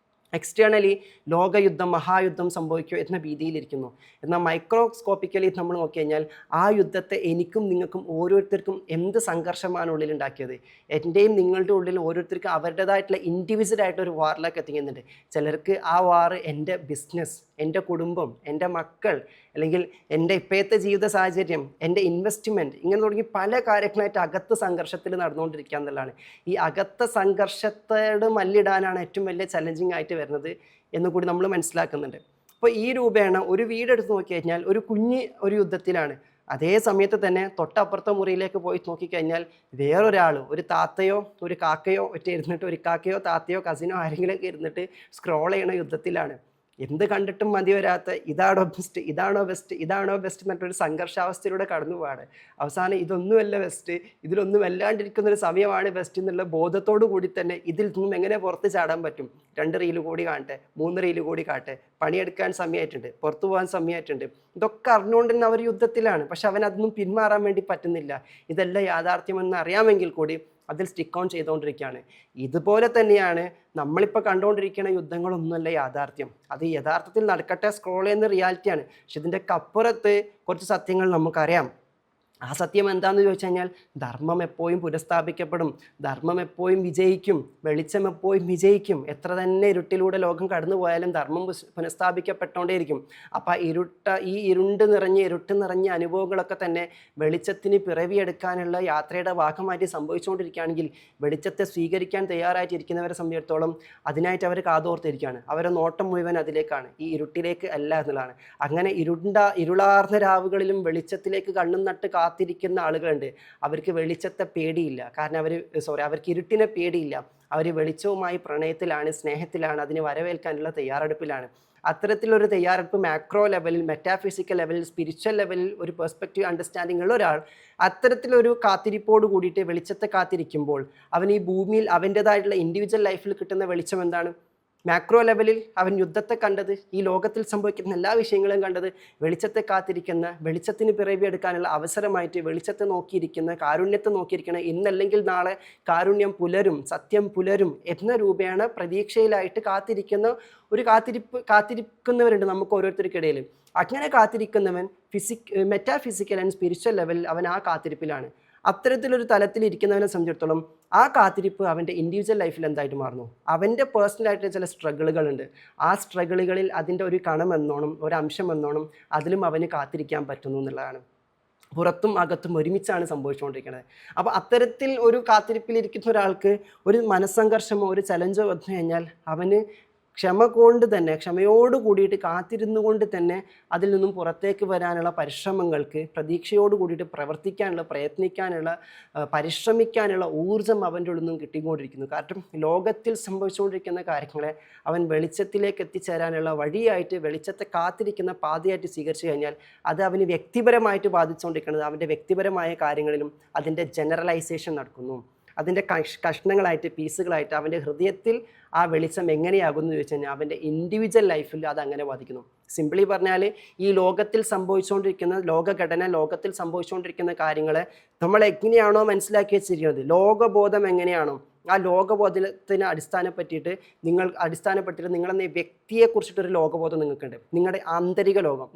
എക്സ്റ്റേണലി ലോകയുദ്ധം, മഹായുദ്ധം സംഭവിക്കുക എന്ന ഭീതിയിലിരിക്കുന്നു. എന്നാൽ മൈക്രോസ്കോപ്പിക്കലി നമ്മൾ നോക്കിക്കഴിഞ്ഞാൽ ആ യുദ്ധത്തെ എനിക്കും നിങ്ങൾക്കും ഓരോരുത്തർക്കും എന്ത് സംഘർഷമാണ് ഉള്ളിലുണ്ടാക്കിയത്. എൻ്റെയും നിങ്ങളുടെ ഉള്ളിൽ ഓരോരുത്തർക്കും അവരുടേതായിട്ടുള്ള ഇൻഡിവിജ്വലായിട്ടൊരു വാറിലേക്ക് എത്തിക്കുന്നുണ്ട്. ചിലർക്ക് ആ വാറ് എൻ്റെ ബിസിനസ്, എൻ്റെ കുടുംബം, എൻ്റെ മക്കൾ, അല്ലെങ്കിൽ എൻ്റെ ഇപ്പോഴത്തെ ജീവിത സാഹചര്യം, എൻ്റെ ഇൻവെസ്റ്റ്മെൻറ്റ്, ഇങ്ങനെ തുടങ്ങി പല കാര്യങ്ങളായിട്ട് അകത്ത് സംഘർഷത്തിൽ നടന്നുകൊണ്ടിരിക്കുക എന്നുള്ളതാണ്. ഈ അകത്ത സംഘർഷത്തോട് മല്ലിടാനാണ് ഏറ്റവും വലിയ ചലഞ്ചിങ് ആയിട്ട് വരുന്നത് എന്ന് കൂടി നമ്മൾ മനസ്സിലാക്കുന്നുണ്ട്. അപ്പോൾ ഈ രൂപേണ ഒരു വീടെടുത്ത് നോക്കി കഴിഞ്ഞാൽ ഒരു കുഞ്ഞ് ഒരു യുദ്ധത്തിലാണ്. അതേ സമയത്ത് തന്നെ തൊട്ടപ്പുറത്തെ മുറിയിലേക്ക് പോയി നോക്കിക്കഴിഞ്ഞാൽ വേറൊരാൾ, ഒരു താത്തയോ ഒരു കാക്കയോ ഒറ്റ ഇരുന്നിട്ട്, ഒരു കാക്കയോ താത്തയോ കസിനോ ആരെങ്കിലുമൊക്കെ ഇരുന്നിട്ട് സ്ക്രോൾ ചെയ്യണ യുദ്ധത്തിലാണ്. എന്ത് കണ്ടിട്ടും മതി വരാത്ത ഇതാണോ ബെസ്റ്റ്, ഇതാണോ ബെസ്റ്റ്, ഇതാണോ ബെസ്റ്റ് എന്നിട്ടൊരു സംഘർഷാവസ്ഥയിലൂടെ കടന്നു പോവാണ്. അവസാനം ഇതൊന്നുമല്ല ബെസ്റ്റ്, ഇതിലൊന്നും വല്ലാണ്ടിരിക്കുന്നൊരു സമയമാണ് ബെസ്റ്റ് എന്നുള്ള ബോധത്തോടു കൂടി തന്നെ ഇതിൽ നിന്നും എങ്ങനെ പുറത്ത് ചാടാൻ പറ്റും, 2 റീല് കൂടി കാണട്ടെ, 3 റീല് കൂടി കാണട്ടെ, പണിയെടുക്കാൻ സമയമായിട്ടുണ്ട്, പുറത്തു പോകാൻ സമയമായിട്ടുണ്ട്, ഇതൊക്കെ അറിഞ്ഞുകൊണ്ട് തന്നെ അവർ യുദ്ധത്തിലാണ്. പക്ഷെ അവൻ അതൊന്നും പിന്മാറാൻ വേണ്ടി പറ്റുന്നില്ല. ഇതെല്ലാം യാഥാർത്ഥ്യമെന്ന് അറിയാമെങ്കിൽ കൂടി അതിൽ സ്റ്റിക്ക് ഓൺ ചെയ്തുകൊണ്ടിരിക്കുകയാണ്. ഇതുപോലെ തന്നെയാണ് നമ്മളിപ്പോൾ കണ്ടുകൊണ്ടിരിക്കുന്ന യുദ്ധങ്ങളൊന്നുമല്ല യാഥാർത്ഥ്യം. അത് യഥാർത്ഥത്തിൽ നടക്കട്ടെ, സ്ക്രോൾ ചെയ്യുന്ന റിയാലിറ്റിയാണ്. പക്ഷെ ഇതിൻ്റെ അപ്പുറത്ത് കുറച്ച് സത്യങ്ങൾ നമുക്കറിയാം. ആ സത്യം എന്താണെന്ന് ചോദിച്ചു കഴിഞ്ഞാൽ ധർമ്മം എപ്പോഴും പുനഃസ്ഥാപിക്കപ്പെടും, ധർമ്മം എപ്പോഴും വിജയിക്കും, വെളിച്ചം എപ്പോഴും വിജയിക്കും. എത്ര തന്നെ ഇരുട്ടിലൂടെ ലോകം കടന്നു പോയാലും ധർമ്മം പുനഃസ്ഥാപിക്കപ്പെട്ടുകൊണ്ടേയിരിക്കും. അപ്പോൾ ഈ ഇരുട്ട് നിറഞ്ഞ അനുഭവങ്ങളൊക്കെ തന്നെ വെളിച്ചത്തിന് പിറവിയെടുക്കാനുള്ള യാത്രയുടെ ഭാഗമായിട്ട് സംഭവിച്ചുകൊണ്ടിരിക്കുകയാണെങ്കിൽ വെളിച്ചത്തെ സ്വീകരിക്കാൻ തയ്യാറായിട്ടിരിക്കുന്നവരെ സംബന്ധിച്ചിടത്തോളം അതിനായിട്ട് അവർ കാതോർത്തിരിക്കുകയാണ്. അവരെ നോട്ടം മുഴുവൻ അതിലേക്കാണ്, ഈ ഇരുട്ടിലേക്ക് അല്ല എന്നുള്ളതാണ്. അങ്ങനെ ഇരുളാർന്ന രാവുകളിലും വെളിച്ചത്തിലേക്ക് കണ്ണും നട്ട് കാത്തിരിക്കുന്ന ആളുകളുണ്ട്. അവർക്ക് വെളിച്ചത്തെ പേടിയില്ല, കാരണം അവർക്ക് ഇരുട്ടിനെ പേടിയില്ല. അവർ വെളിച്ചവുമായി പ്രണയത്തിലാണ്, സ്നേഹത്തിലാണ്, അതിനെ വരവേൽക്കാനുള്ള തയ്യാറെടുപ്പിലാണ്. അത്തരത്തിലൊരു തയ്യാറെടുപ്പ് മാക്രോ ലെവലിൽ, മെറ്റാഫിസിക്കൽ ലെവലിൽ, സ്പിരിച്വൽ ലെവലിൽ ഒരു പെർസ്പെക്റ്റീവ് അണ്ടർസ്റ്റാൻഡിംഗ് ഉള്ള ഒരാൾ അത്തരത്തിലൊരു കാത്തിരിപ്പോട് കൂടിയിട്ട് വെളിച്ചത്തെ കാത്തിരിക്കുമ്പോൾ അവൻ ഈ ഭൂമിയിൽ അവൻ്റെതായിട്ടുള്ള ഇൻഡിവിജ്വൽ ലൈഫിൽ കിട്ടുന്ന വെളിച്ചം എന്താണ്? മാക്രോ ലെവലിൽ അവൻ യുദ്ധത്തെ കണ്ടത്, ഈ ലോകത്തിൽ സംഭവിക്കുന്ന എല്ലാ വിഷയങ്ങളും കണ്ടത് വെളിച്ചത്തെ കാത്തിരിക്കുന്ന, വെളിച്ചത്തിന് പിറവി എടുക്കാനുള്ള അവസരമായിട്ട് വെളിച്ചത്തെ നോക്കിയിരിക്കുന്ന, കാരുണ്യത്തെ നോക്കിയിരിക്കുന്ന, ഇന്നല്ലെങ്കിൽ നാളെ കാരുണ്യം പുലരും, സത്യം പുലരും എന്ന രൂപേണ പ്രതീക്ഷയിലായിട്ട് കാത്തിരിക്കുന്ന ഒരു കാത്തിരിക്കുന്നവരുണ്ട് നമുക്ക് ഓരോരുത്തർക്കിടയിൽ. അങ്ങനെ കാത്തിരിക്കുന്നവൻ മെറ്റാഫിസിക്കൽ ആൻഡ് സ്പിരിച്വൽ ലെവലിൽ അവൻ ആ കാത്തിരിപ്പിലാണ്. അത്തരത്തിലൊരു തലത്തിൽ ഇരിക്കുന്നവനെ സംബന്ധിച്ചിടത്തോളം ആ കാത്തിരിപ്പ് അവൻ്റെ ഇൻഡിവിജ്വൽ ലൈഫിൽ എന്തായിട്ട് മാറുന്നു? അവൻ്റെ പേഴ്സണലായിട്ട് ചില സ്ട്രഗിളുകളുണ്ട്. ആ സ്ട്രഗിളുകളിൽ അതിൻ്റെ ഒരു കണമെന്നോണം, ഒരംശം എന്നോണം അതിലും അവന് കാത്തിരിക്കാൻ പറ്റുന്നു എന്നുള്ളതാണ്. പുറത്തും അകത്തും ഒരുമിച്ചാണ് സംഭവിച്ചുകൊണ്ടിരിക്കുന്നത്. അപ്പോൾ അത്തരത്തിൽ ഒരു കാത്തിരിപ്പിലിരിക്കുന്ന ഒരാൾക്ക് ഒരു മനസ്സംഘർഷമോ ഒരു ചലഞ്ചോ വന്നു കഴിഞ്ഞാൽ അവന് ക്ഷമയോട് കൂടിയിട്ട് കാത്തിരുന്നു കൊണ്ട് തന്നെ അതിൽ നിന്നും പുറത്തേക്ക് വരാനുള്ള പരിശ്രമങ്ങൾക്ക്, പ്രതീക്ഷയോട് കൂടിയിട്ട് പ്രവർത്തിക്കാനുള്ള, പ്രയത്നിക്കാനുള്ള, പരിശ്രമിക്കാനുള്ള ഊർജ്ജം അവൻ്റെ ഉള്ളിൽ നിന്നും കിട്ടിക്കൊണ്ടിരിക്കുന്നു. കാരണം ലോകത്തിൽ സംഭവിച്ചുകൊണ്ടിരിക്കുന്ന കാര്യങ്ങളെ അവൻ വെളിച്ചത്തിലേക്ക് എത്തിച്ചേരാനുള്ള വഴിയായിട്ട്, വെളിച്ചത്തെ കാത്തിരിക്കുന്ന പാതയായിട്ട് സ്വീകരിച്ചു കഴിഞ്ഞാൽ അത് അവന് വ്യക്തിപരമായിട്ട് ബാധിച്ചുകൊണ്ടിരിക്കുന്നത് അവൻ്റെ വ്യക്തിപരമായ കാര്യങ്ങളിലും അതിൻ്റെ ജനറലൈസേഷൻ നടക്കുന്നു. അതിൻ്റെ കഷ്ണങ്ങളായിട്ട്, പീസുകളായിട്ട് അവൻ്റെ ഹൃദയത്തിൽ ആ വെളിച്ചം എങ്ങനെയാകുന്നു ചോദിച്ചു കഴിഞ്ഞാൽ അവൻ്റെ ഇൻഡിവിജ്വൽ ലൈഫിൽ അത് അങ്ങനെ ബാധിക്കുന്നു. സിംപിളി പറഞ്ഞാൽ ഈ ലോകത്തിൽ സംഭവിച്ചുകൊണ്ടിരിക്കുന്ന ലോകത്തിൽ സംഭവിച്ചുകൊണ്ടിരിക്കുന്ന കാര്യങ്ങളെ നമ്മൾ എങ്ങനെയാണോ മനസ്സിലാക്കി വെച്ചിരിക്കുന്നത്, ലോകബോധം എങ്ങനെയാണോ ആ ലോകബോധത്തിന് അടിസ്ഥാനപ്പെട്ടിട്ട് നിങ്ങളെന്ന വ്യക്തിയെക്കുറിച്ചിട്ടൊരു ലോകബോധം നിങ്ങൾക്കുണ്ട്. നിങ്ങളുടെ ആന്തരിക ലോകം,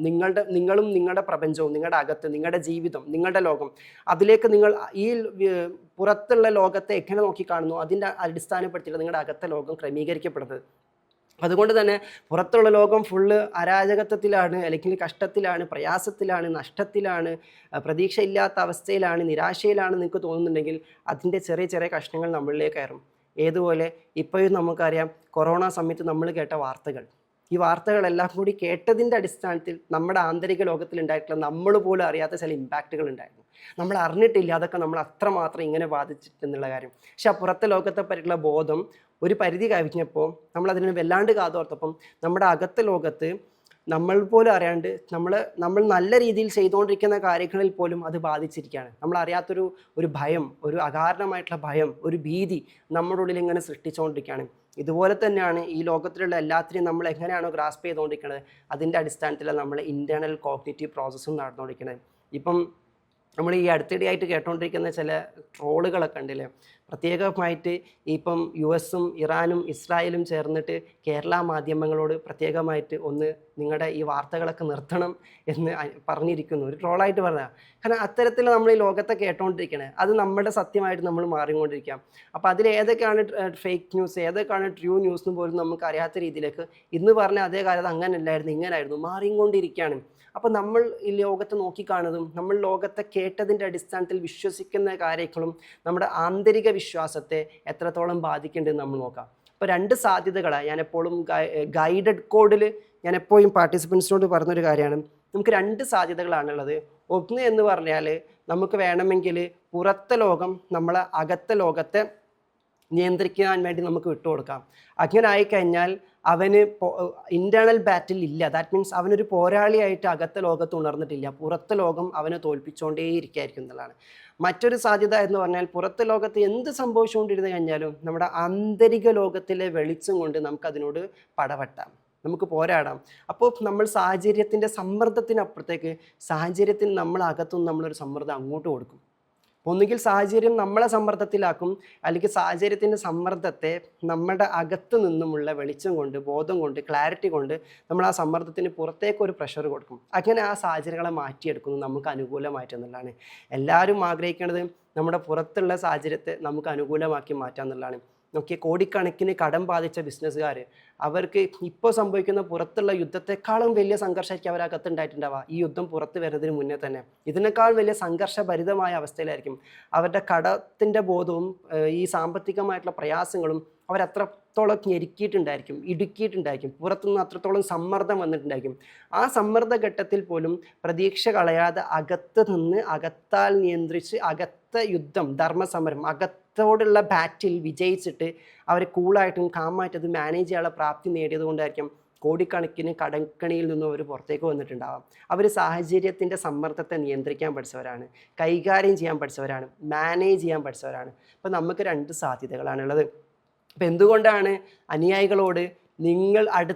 നിങ്ങളും നിങ്ങളുടെ പ്രപഞ്ചവും, നിങ്ങളുടെ അകത്ത്, നിങ്ങളുടെ ജീവിതം, നിങ്ങളുടെ ലോകം, അതിലേക്ക് നിങ്ങൾ ഈ പുറത്തുള്ള ലോകത്തെ എങ്ങനെ നോക്കിക്കാണുന്നു അതിൻ്റെ അടിസ്ഥാനപ്പെടുത്തിയിട്ട് നിങ്ങളുടെ അകത്തെ ലോകം ക്രമീകരിക്കപ്പെടുന്നത്. അതുകൊണ്ട് തന്നെ പുറത്തുള്ള ലോകം ഫുള്ള് അരാജകത്വത്തിലാണ്, അല്ലെങ്കിൽ കഷ്ടത്തിലാണ്, പ്രയാസത്തിലാണ്, നഷ്ടത്തിലാണ്, പ്രതീക്ഷയില്ലാത്ത അവസ്ഥയിലാണ്, നിരാശയിലാണ് നിങ്ങൾക്ക് തോന്നുന്നുണ്ടെങ്കിൽ അതിൻ്റെ ചെറിയ ചെറിയ കഷ്ണങ്ങൾ നമ്മളിലേക്ക് കയറും. ഏതുപോലെ ഇപ്പോഴും നമുക്കറിയാം കൊറോണ സമയത്ത് നമ്മൾ കേട്ട വാർത്തകൾ, ഈ വാർത്തകളെല്ലാം കൂടി കേട്ടതിൻ്റെ അടിസ്ഥാനത്തിൽ നമ്മുടെ ആന്തരിക ലോകത്തിലുണ്ടായിട്ടുള്ള നമ്മൾ പോലും അറിയാത്ത ചില ഇമ്പാക്റ്റുകൾ ഉണ്ടായിരുന്നു. നമ്മൾ അറിഞ്ഞിട്ടില്ല അതൊക്കെ നമ്മൾ അത്രമാത്രം ഇങ്ങനെ ബാധിച്ചിട്ടെന്നുള്ള കാര്യം. പക്ഷെ ആ പുറത്തെ ലോകത്തെ പറ്റിയുള്ള ബോധം ഒരു പരിധി കഴിഞ്ഞപ്പോൾ നമ്മളതിനെ വല്ലാണ്ട് കാതോർത്തപ്പം നമ്മുടെ അകത്തെ ലോകത്ത് നമ്മൾ പോലും അറിയാണ്ട് നമ്മൾ നല്ല രീതിയിൽ ചെയ്തുകൊണ്ടിരിക്കുന്ന കാര്യങ്ങളിൽ പോലും അത് ബാധിച്ചിരിക്കുകയാണ്. നമ്മൾ അറിയാത്തൊരു ഭയം, ഒരു അകാരണമായിട്ടുള്ള ഭയം, ഒരു ഭീതി നമ്മുടെ ഉള്ളിൽ ഇങ്ങനെ സൃഷ്ടിച്ചുകൊണ്ടിരിക്കുകയാണ്. ഇതുപോലെ തന്നെയാണ് ഈ ലോകത്തിലുള്ള എല്ലാത്തിനെയും നമ്മൾ എങ്ങനെയാണോ ഗ്രാസ്പ് ചെയ്തുകൊണ്ടിരിക്കുന്നത് അതിൻ്റെ അടിസ്ഥാനത്തിൽ നമ്മൾ ഇൻറ്റേർണൽ കോഗ്നിറ്റീവ് പ്രോസസ്സും നടന്നുകൊണ്ടിരിക്കുന്നത്. ഇപ്പം നമ്മൾ ഈ അടുത്തിടെയായിട്ട് കേട്ടുകൊണ്ടിരിക്കുന്ന ചില ട്രോളുകളൊക്കെ ഉണ്ടല്ലേ, പ്രത്യേകമായിട്ട് ഇപ്പം US-ഉം ഇറാനും ഇസ്രായേലും ചേർന്നിട്ട് കേരള മാധ്യമങ്ങളോട് പ്രത്യേകമായിട്ട് ഒന്ന് നിങ്ങളുടെ ഈ വാർത്തകളൊക്കെ നിർത്തണം എന്ന് പറഞ്ഞിരിക്കുന്നു. ഒരു ട്രോളായിട്ട് പറഞ്ഞാൽ, കാരണം അത്തരത്തിൽ നമ്മൾ ഈ ലോകത്തെ കേട്ടുകൊണ്ടിരിക്കണേ അത് നമ്മുടെ സത്യമായിട്ട് നമ്മൾ മാറിക്കൊണ്ടിരിക്കാം. അപ്പോൾ അതിലേതൊക്കെയാണ് ഫേക്ക് ന്യൂസ്, ഏതൊക്കെയാണ് ട്രൂ ന്യൂസ് എന്ന് പോലും നമുക്ക് അറിയാത്ത രീതിയിലേക്ക് ഇന്ന് പറഞ്ഞ അതേ കാലത്ത് അങ്ങനെയല്ലായിരുന്നു, ഇങ്ങനായിരുന്നു, മാറിക്കൊണ്ടിരിക്കുകയാണ്. അപ്പോൾ നമ്മൾ ഈ ലോകത്തെ നോക്കിക്കാണുന്നതും നമ്മൾ ലോകത്തെ കേട്ടതിൻ്റെ അടിസ്ഥാനത്തിൽ വിശ്വസിക്കുന്ന കാര്യങ്ങളും നമ്മുടെ ആന്തരിക വിശ്വാസത്തെ എത്രത്തോളം ബാധിക്കേണ്ടതെന്ന് നമ്മൾ നോക്കാം. അപ്പോൾ രണ്ട് സാധ്യതകളാണ് ഞാനെപ്പോഴും ഗൈഡഡ് കോഡിൽ ഞാൻ എപ്പോഴും പാർട്ടിസിപ്പൻസിനോട് പറഞ്ഞൊരു കാര്യമാണ്. നമുക്ക് രണ്ട് സാധ്യതകളാണുള്ളത്. ഒന്ന് എന്ന് പറഞ്ഞാൽ നമുക്ക് വേണമെങ്കിൽ പുറത്തെ ലോകം നമ്മളെ അകത്തെ ലോകത്തെ നിയന്ത്രിക്കാൻ വേണ്ടി നമുക്ക് വിട്ടുകൊടുക്കാം. അങ്ങനെ ആയിക്കഴിഞ്ഞാൽ അവന് ഇൻറ്റേർണൽ ബാറ്റിൽ ഇല്ല. ദാറ്റ് മീൻസ് അവനൊരു പോരാളിയായിട്ട് അകത്തെ ലോകത്ത് ഉണർന്നിട്ടില്ല. പുറത്തെ ലോകം അവനെ തോൽപ്പിച്ചുകൊണ്ടേയിരിക്കുകയായിരിക്കും എന്നുള്ളതാണ്. മറ്റൊരു സാധ്യത എന്ന് പറഞ്ഞാൽ പുറത്തെ ലോകത്ത് എന്ത് സംഭവിച്ചുകൊണ്ടിരുന്നു കഴിഞ്ഞാലും നമ്മുടെ ആന്തരിക ലോകത്തിലെ വെളിച്ചം കൊണ്ട് നമുക്കതിനോട് പടവെട്ടാം, നമുക്ക് പോരാടാം. അപ്പോൾ നമ്മൾ സാഹചര്യത്തിൻ്റെ സമ്മർദ്ദത്തിനപ്പുറത്തേക്ക് സാഹചര്യത്തിന് നമ്മളകത്തുനിന്ന് നമ്മളൊരു സമ്മർദ്ദം അങ്ങോട്ട് കൊടുക്കും. ഒന്നുകിൽ സാഹചര്യം നമ്മളെ സമ്മർദ്ദത്തിലാക്കും, അല്ലെങ്കിൽ സാഹചര്യത്തിൻ്റെ സമ്മർദ്ദത്തെ നമ്മുടെ അകത്ത് നിന്നുമുള്ള വെളിച്ചം കൊണ്ട്, ബോധം കൊണ്ട്, ക്ലാരിറ്റി കൊണ്ട് നമ്മൾ ആ സമ്മർദ്ദത്തിന് പുറത്തേക്കൊരു പ്രഷർ കൊടുക്കും. അങ്ങനെ ആ സാഹചര്യങ്ങളെ മാറ്റിയെടുക്കുന്നു നമുക്ക് അനുകൂലമായിട്ട് എന്നുള്ളതാണ്. എല്ലാവരും ആഗ്രഹിക്കുന്നത് നമ്മുടെ പുറത്തുള്ള സാഹചര്യത്തെ നമുക്ക് അനുകൂലമാക്കി മാറ്റുക എന്നുള്ളതാണ്. നോക്കിയ കോടിക്കണക്കിന് കടം ബാധിച്ച ബിസിനസ്സുകാർ അവർക്ക് ഇപ്പോൾ സംഭവിക്കുന്ന പുറത്തുള്ള യുദ്ധത്തെക്കാളും വലിയ സംഘർഷമായിരിക്കും അവരകത്തുണ്ടായിട്ടുണ്ടാവുക. ഈ യുദ്ധം പുറത്ത് വരുന്നതിന് മുന്നേ തന്നെ ഇതിനേക്കാൾ വലിയ സംഘർഷഭരിതമായ അവസ്ഥയിലായിരിക്കും. അവരുടെ കടത്തിൻ്റെ ബോധവും ഈ സാമ്പത്തികമായിട്ടുള്ള പ്രയാസങ്ങളും അവരത്രത്തോളം ഞെരുക്കിയിട്ടുണ്ടായിരിക്കും, ഇടുക്കിയിട്ടുണ്ടായിരിക്കും, പുറത്തുനിന്ന് അത്രത്തോളം സമ്മർദ്ദം വന്നിട്ടുണ്ടായിരിക്കും. ആ സമ്മർദ്ദ ഘട്ടത്തിൽ പോലും പ്രതീക്ഷ കളയാതെ അകത്ത് നിന്ന് അകത്താൽ നിയന്ത്രിച്ച് അകത്തെ യുദ്ധം, ധർമ്മസമരം, അകത്തോടുള്ള ബാറ്റിൽ വിജയിച്ചിട്ട് അവർ കൂളായിട്ടും കാമായിട്ടും അത് മാനേജ് ചെയ്യാനുള്ള പ്രാപ്തി നേടിയത് കൊണ്ടായിരിക്കും കോടിക്കണക്കിന് കടക്കണിയിൽ നിന്നും അവർ പുറത്തേക്ക് വന്നിട്ടുണ്ടാവാം. അവർ സാഹചര്യത്തിൻ്റെ സമ്മർദ്ദത്തെ നിയന്ത്രിക്കാൻ പഠിച്ചവരാണ്, കൈകാര്യം ചെയ്യാൻ പഠിച്ചവരാണ്, മാനേജ് ചെയ്യാൻ പഠിച്ചവരാണ്. അപ്പോൾ നമുക്ക് 2 സാധ്യതകളാണുള്ളത്. അപ്പം എന്തുകൊണ്ടാണ് അനുയായികളോട് നിങ്ങൾ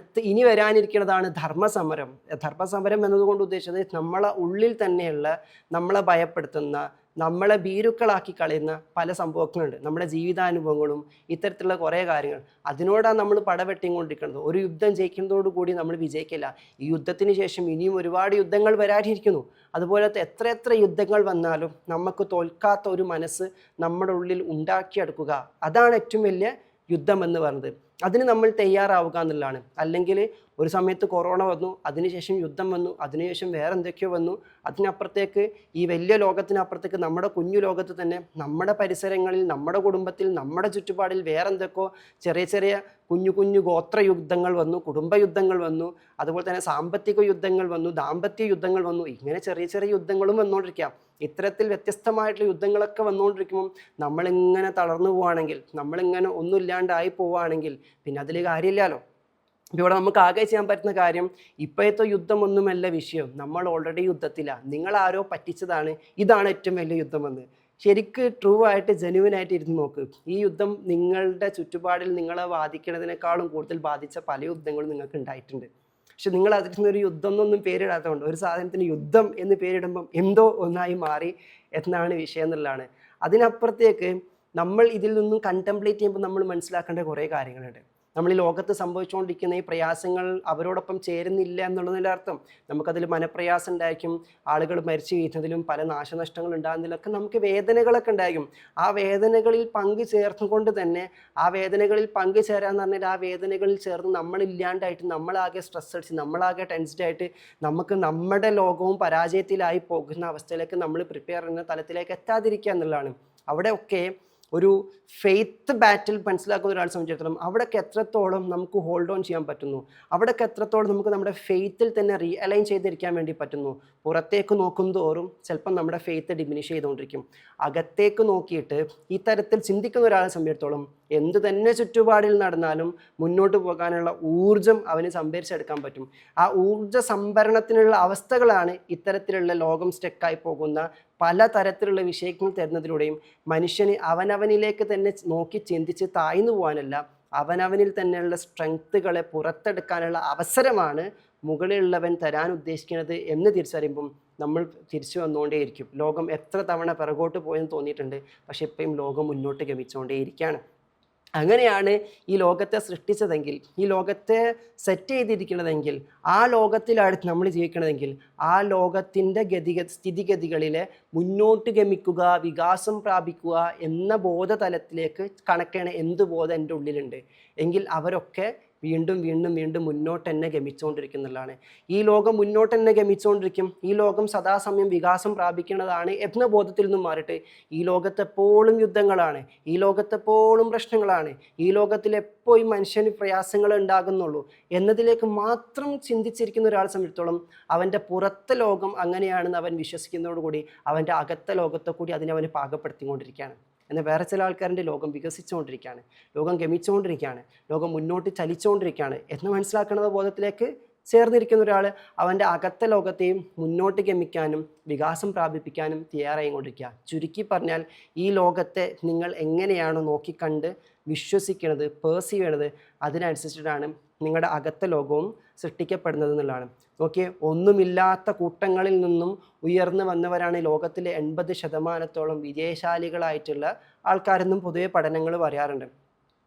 ഇനി വരാനിരിക്കുന്നതാണ് ധർമ്മസമരം. ധർമ്മസമരം എന്നതുകൊണ്ട് ഉദ്ദേശിച്ചത് നമ്മളെ ഉള്ളിൽ തന്നെയുള്ള, നമ്മളെ ഭയപ്പെടുത്തുന്ന, നമ്മളെ ഭീരുക്കളാക്കി കളയുന്ന പല സംഭവങ്ങളുണ്ട്. നമ്മുടെ ജീവിതാനുഭവങ്ങളും ഇത്തരത്തിലുള്ള കുറേ കാര്യങ്ങൾ, അതിനോടാണ് നമ്മൾ പടവെട്ടിക്കൊണ്ടിരിക്കുന്നത്. ഒരു യുദ്ധം ജയിക്കുന്നതോടുകൂടി നമ്മൾ വിജയിക്കില്ല. ഈ യുദ്ധത്തിന് ശേഷം ഇനിയും ഒരുപാട് യുദ്ധങ്ങൾ വരാനിരിക്കുന്നു. അതുപോലത്തെ എത്ര യുദ്ധങ്ങൾ വന്നാലും നമുക്ക് തോൽക്കാത്ത ഒരു മനസ്സ് നമ്മുടെ ഉള്ളിൽ ഉണ്ടാക്കിയെടുക്കുക, അതാണ് ഏറ്റവും വലിയ യുദ്ധം എന്ന് പറയുന്നത്. അതിന് നമ്മൾ തയ്യാറാവുക എന്നുള്ളതാണ്. അല്ലെങ്കിൽ ഒരു സമയത്ത് കൊറോണ വന്നു, അതിനുശേഷം യുദ്ധം വന്നു, അതിനുശേഷം വേറെ എന്തൊക്കെയോ വന്നു, അതിനപ്പുറത്തേക്ക് ഈ വലിയ ലോകത്തിനപ്പുറത്തേക്ക് നമ്മുടെ കുഞ്ഞു ലോകത്ത് തന്നെ നമ്മുടെ പരിസരങ്ങളിൽ, നമ്മുടെ കുടുംബത്തിൽ, നമ്മുടെ ചുറ്റുപാടിൽ വേറെ എന്തൊക്കെയോ ചെറിയ കുഞ്ഞു ഗോത്ര യുദ്ധങ്ങൾ വന്നു, കുടുംബ യുദ്ധങ്ങൾ വന്നു, അതുപോലെ തന്നെ സാമ്പത്തിക യുദ്ധങ്ങൾ വന്നു, ദാമ്പത്യ യുദ്ധങ്ങൾ വന്നു. ഇങ്ങനെ ചെറിയ യുദ്ധങ്ങളും വന്നുകൊണ്ടിരിക്കാം. ഇത്തരത്തിൽ വ്യത്യസ്തമായിട്ടുള്ള യുദ്ധങ്ങളൊക്കെ വന്നുകൊണ്ടിരിക്കുമ്പം നമ്മളിങ്ങനെ തളർന്നു പോവുകയാണെങ്കിൽ, നമ്മളിങ്ങനെ ഒന്നുമില്ലാണ്ടായി പോവുകയാണെങ്കിൽ പിന്നെ അതിൽ കാര്യമില്ലല്ലോ. ഇവിടെ നമുക്ക് ആകെ ചെയ്യാൻ പറ്റുന്ന കാര്യം, ഇപ്പോഴത്തെ യുദ്ധമൊന്നുമല്ല വിഷയം, നമ്മൾ ഓൾറെഡി യുദ്ധത്തിലാണ്, നിങ്ങളാരോ പറ്റിച്ചതാണ്, ഇതാണ് ഏറ്റവും വലിയ യുദ്ധമെന്ന്. ശരിക്ക് ട്രൂ ആയിട്ട് ജെന്യുവനായിട്ട് ഇരുന്ന് നോക്ക്. ഈ യുദ്ധം നിങ്ങളുടെ ചുറ്റുപാടിൽ നിങ്ങളെ ബാധിക്കുന്നതിനേക്കാളും കൂടുതൽ ബാധിച്ച പല യുദ്ധങ്ങളും നിങ്ങൾക്ക് ഉണ്ടായിട്ടുണ്ട്. പക്ഷെ നിങ്ങൾ അതിൽ നിന്നൊരു യുദ്ധം എന്നൊന്നും പേരിടാത്തതുകൊണ്ട്, ഒരു സാധനത്തിന് യുദ്ധം എന്ന് പേരിടുമ്പം എന്തോ ഒന്നായി മാറി എന്നാണ് വിഷയം എന്നുള്ളതാണ്. അതിനപ്പുറത്തേക്ക് നമ്മൾ ഇതിൽ നിന്നും കണ്ടംപ്ലേറ്റ് ചെയ്യുമ്പോൾ നമ്മൾ മനസ്സിലാക്കേണ്ട കുറേ കാര്യങ്ങളുണ്ട്. നമ്മൾ ഈ ലോകത്ത് സംഭവിച്ചുകൊണ്ടിരിക്കുന്ന ഈ പ്രയാസങ്ങൾ അവരോടൊപ്പം ചേരുന്നില്ല എന്നുള്ളതിൻ്റെ അർത്ഥം നമുക്കതിൽ മനപ്രയാസം ഉണ്ടായിരിക്കും, ആളുകൾ മരിച്ചു വീഴുന്നതിലും പല നാശനഷ്ടങ്ങൾ ഉണ്ടാകുന്നതിലൊക്കെ നമുക്ക് വേദനകളൊക്കെ ഉണ്ടായിരിക്കും. ആ വേദനകളിൽ പങ്കു ചേർന്നുകൊണ്ട് തന്നെ, ആ വേദനകളിൽ പങ്കു ചേരാന്ന് പറഞ്ഞാൽ ആ വേദനകളിൽ ചേർന്ന് നമ്മളില്ലാണ്ടായിട്ട്, നമ്മളാകെ സ്ട്രെസ് അടിച്ച്, നമ്മളാകെ ടെൻസ്ഡായിട്ട്, നമുക്ക് നമ്മുടെ ലോകവും പരാജയത്തിലായി പോകുന്ന അവസ്ഥയിലേക്ക് നമ്മൾ പ്രിപ്പയർ ചെയ്യുന്ന തലത്തിലേക്ക് എത്താതിരിക്കുക എന്നുള്ളതാണ്. അവിടെയൊക്കെ ഒരു ഫെയ്ത്ത് ബാറ്റിൽ മനസ്സിലാക്കുന്ന ഒരാളെ സംബന്ധിച്ചിടത്തോളം അവിടെയൊക്കെ എത്രത്തോളം നമുക്ക് ഹോൾഡ് ഓൺ ചെയ്യാൻ പറ്റുന്നു, അവിടെയൊക്കെ എത്രത്തോളം നമുക്ക് നമ്മുടെ ഫെയ്ത്തിൽ തന്നെ റീഅലൈൻ ചെയ്തിരിക്കാൻ വേണ്ടി പറ്റുന്നു. പുറത്തേക്ക് നോക്കും തോറും ചിലപ്പം നമ്മുടെ ഫെയ്ത്ത് ഡിമിനിഷ് ചെയ്തുകൊണ്ടിരിക്കും. അകത്തേക്ക് നോക്കിയിട്ട് ഈ തരത്തിൽ ചിന്തിക്കുന്ന ഒരാളെ സംബന്ധിച്ചിടത്തോളം എന്തു തന്നെ ചുറ്റുപാടിൽ നടന്നാലും മുന്നോട്ട് പോകാനുള്ള ഊർജം അവന് സംഭരിച്ചെടുക്കാൻ പറ്റും. ആ ഊർജ സംഭരണത്തിനുള്ള അവസ്ഥകളാണ് ഇത്തരത്തിലുള്ള ലോകം സ്റ്റെക്കായി പോകുന്ന പല തരത്തിലുള്ള വിഷയങ്ങൾ തരുന്നതിലൂടെയും മനുഷ്യന് അവനവനിലേക്ക് തന്നെ നോക്കി ചിന്തിച്ച് താഴ്ന്നു പോകാനല്ല, അവനവനിൽ തന്നെയുള്ള സ്ട്രെങ്ത്തുകളെ പുറത്തെടുക്കാനുള്ള അവസരമാണ് മുകളിലുള്ളവൻ തരാൻ ഉദ്ദേശിക്കുന്നത് എന്ന് തിരിച്ചറിയുമ്പം നമ്മൾ തിരിച്ചു വന്നുകൊണ്ടേയിരിക്കും. ലോകം എത്ര തവണ പിറകോട്ട് പോയെന്ന് തോന്നിയിട്ടുണ്ട്, പക്ഷെ ഇപ്പോഴും ലോകം മുന്നോട്ട് ഗമിച്ചുകൊണ്ടേയിരിക്കുകയാണ്. അങ്ങനെയാണ് ഈ ലോകത്തെ സൃഷ്ടിച്ചതെങ്കിൽ, ഈ ലോകത്തെ സെറ്റ് ചെയ്തിരിക്കുന്നതെങ്കിൽ, ആ ലോകത്തിലാണ് നമ്മൾ ജീവിക്കണതെങ്കിൽ, ആ ലോകത്തിൻ്റെ സ്ഥിതിഗതികളിലെ മുന്നോട്ട് ഗമിക്കുക, വികാസം പ്രാപിക്കുക എന്ന ബോധതലത്തിലേക്ക് കണക്കേണ എന്ത് ബോധം എൻ്റെ ഉള്ളിലുണ്ട് എങ്കിൽ അവരൊക്കെ വീണ്ടും മുന്നോട്ട് തന്നെ ഗമിച്ചുകൊണ്ടിരിക്കുന്നുള്ളതാണ്. ഈ ലോകം മുന്നോട്ട് തന്നെ ഗമിച്ചുകൊണ്ടിരിക്കും. ഈ ലോകം സദാസമയം വികാസം പ്രാപിക്കുന്നതാണ് എന്ന ബോധത്തിൽ നിന്നും മാറിയിട്ട് ഈ ലോകത്തെപ്പോഴും യുദ്ധങ്ങളാണ്, ഈ ലോകത്തെപ്പോഴും പ്രശ്നങ്ങളാണ്, ഈ ലോകത്തിൽ എപ്പോഴും മനുഷ്യന് പ്രയാസങ്ങൾ ഉണ്ടാകുന്നുള്ളൂ എന്നതിലേക്ക് മാത്രം ചിന്തിച്ചിരിക്കുന്ന ഒരാളെ സംബന്ധിച്ചിടത്തോളം അവൻ്റെ പുറത്തെ ലോകം അങ്ങനെയാണെന്ന് അവൻ വിശ്വസിക്കുന്നതോടുകൂടി അവൻ്റെ അകത്തെ ലോകത്തെ കൂടി അവന് പാകപ്പെടുത്തിക്കൊണ്ടിരിക്കുകയാണ്. എന്നാൽ വേറെ ചില ആൾക്കാരുടെ ലോകം വികസിച്ചുകൊണ്ടിരിക്കുകയാണ്, ലോകം ഗമിച്ചുകൊണ്ടിരിക്കുകയാണ്, ലോകം മുന്നോട്ട് ചലിച്ചുകൊണ്ടിരിക്കുകയാണ് എന്ന് മനസ്സിലാക്കുന്ന ബോധത്തിലേക്ക് ചേർന്നിരിക്കുന്ന ഒരാൾ അവൻ്റെ അകത്തെ ലോകത്തെയും മുന്നോട്ട് ഗമിക്കാനും വികാസം പ്രാപിപ്പിക്കാനും തയ്യാറായിക്കൊണ്ടിരിക്കുക. ചുരുക്കി പറഞ്ഞാൽ ഈ ലോകത്തെ നിങ്ങൾ എങ്ങനെയാണോ നോക്കിക്കണ്ട് വിശ്വസിക്കുന്നത്, പേഴ്സീവ് ചെയ്യണത്, അതിനനുസരിച്ചിട്ടാണ് നിങ്ങളുടെ അകത്തെ ലോകവും സൃഷ്ടിക്കപ്പെടുന്നത് എന്നുള്ളതാണ്. നോക്കിയേ, ഒന്നുമില്ലാത്ത കൂട്ടങ്ങളിൽ നിന്നും ഉയർന്നു വന്നവരാണ് ലോകത്തിലെ 80% വിജയശാലികളായിട്ടുള്ള ആൾക്കാരെന്നും പൊതുവെ പഠനങ്ങൾ പറയാറുണ്ട്.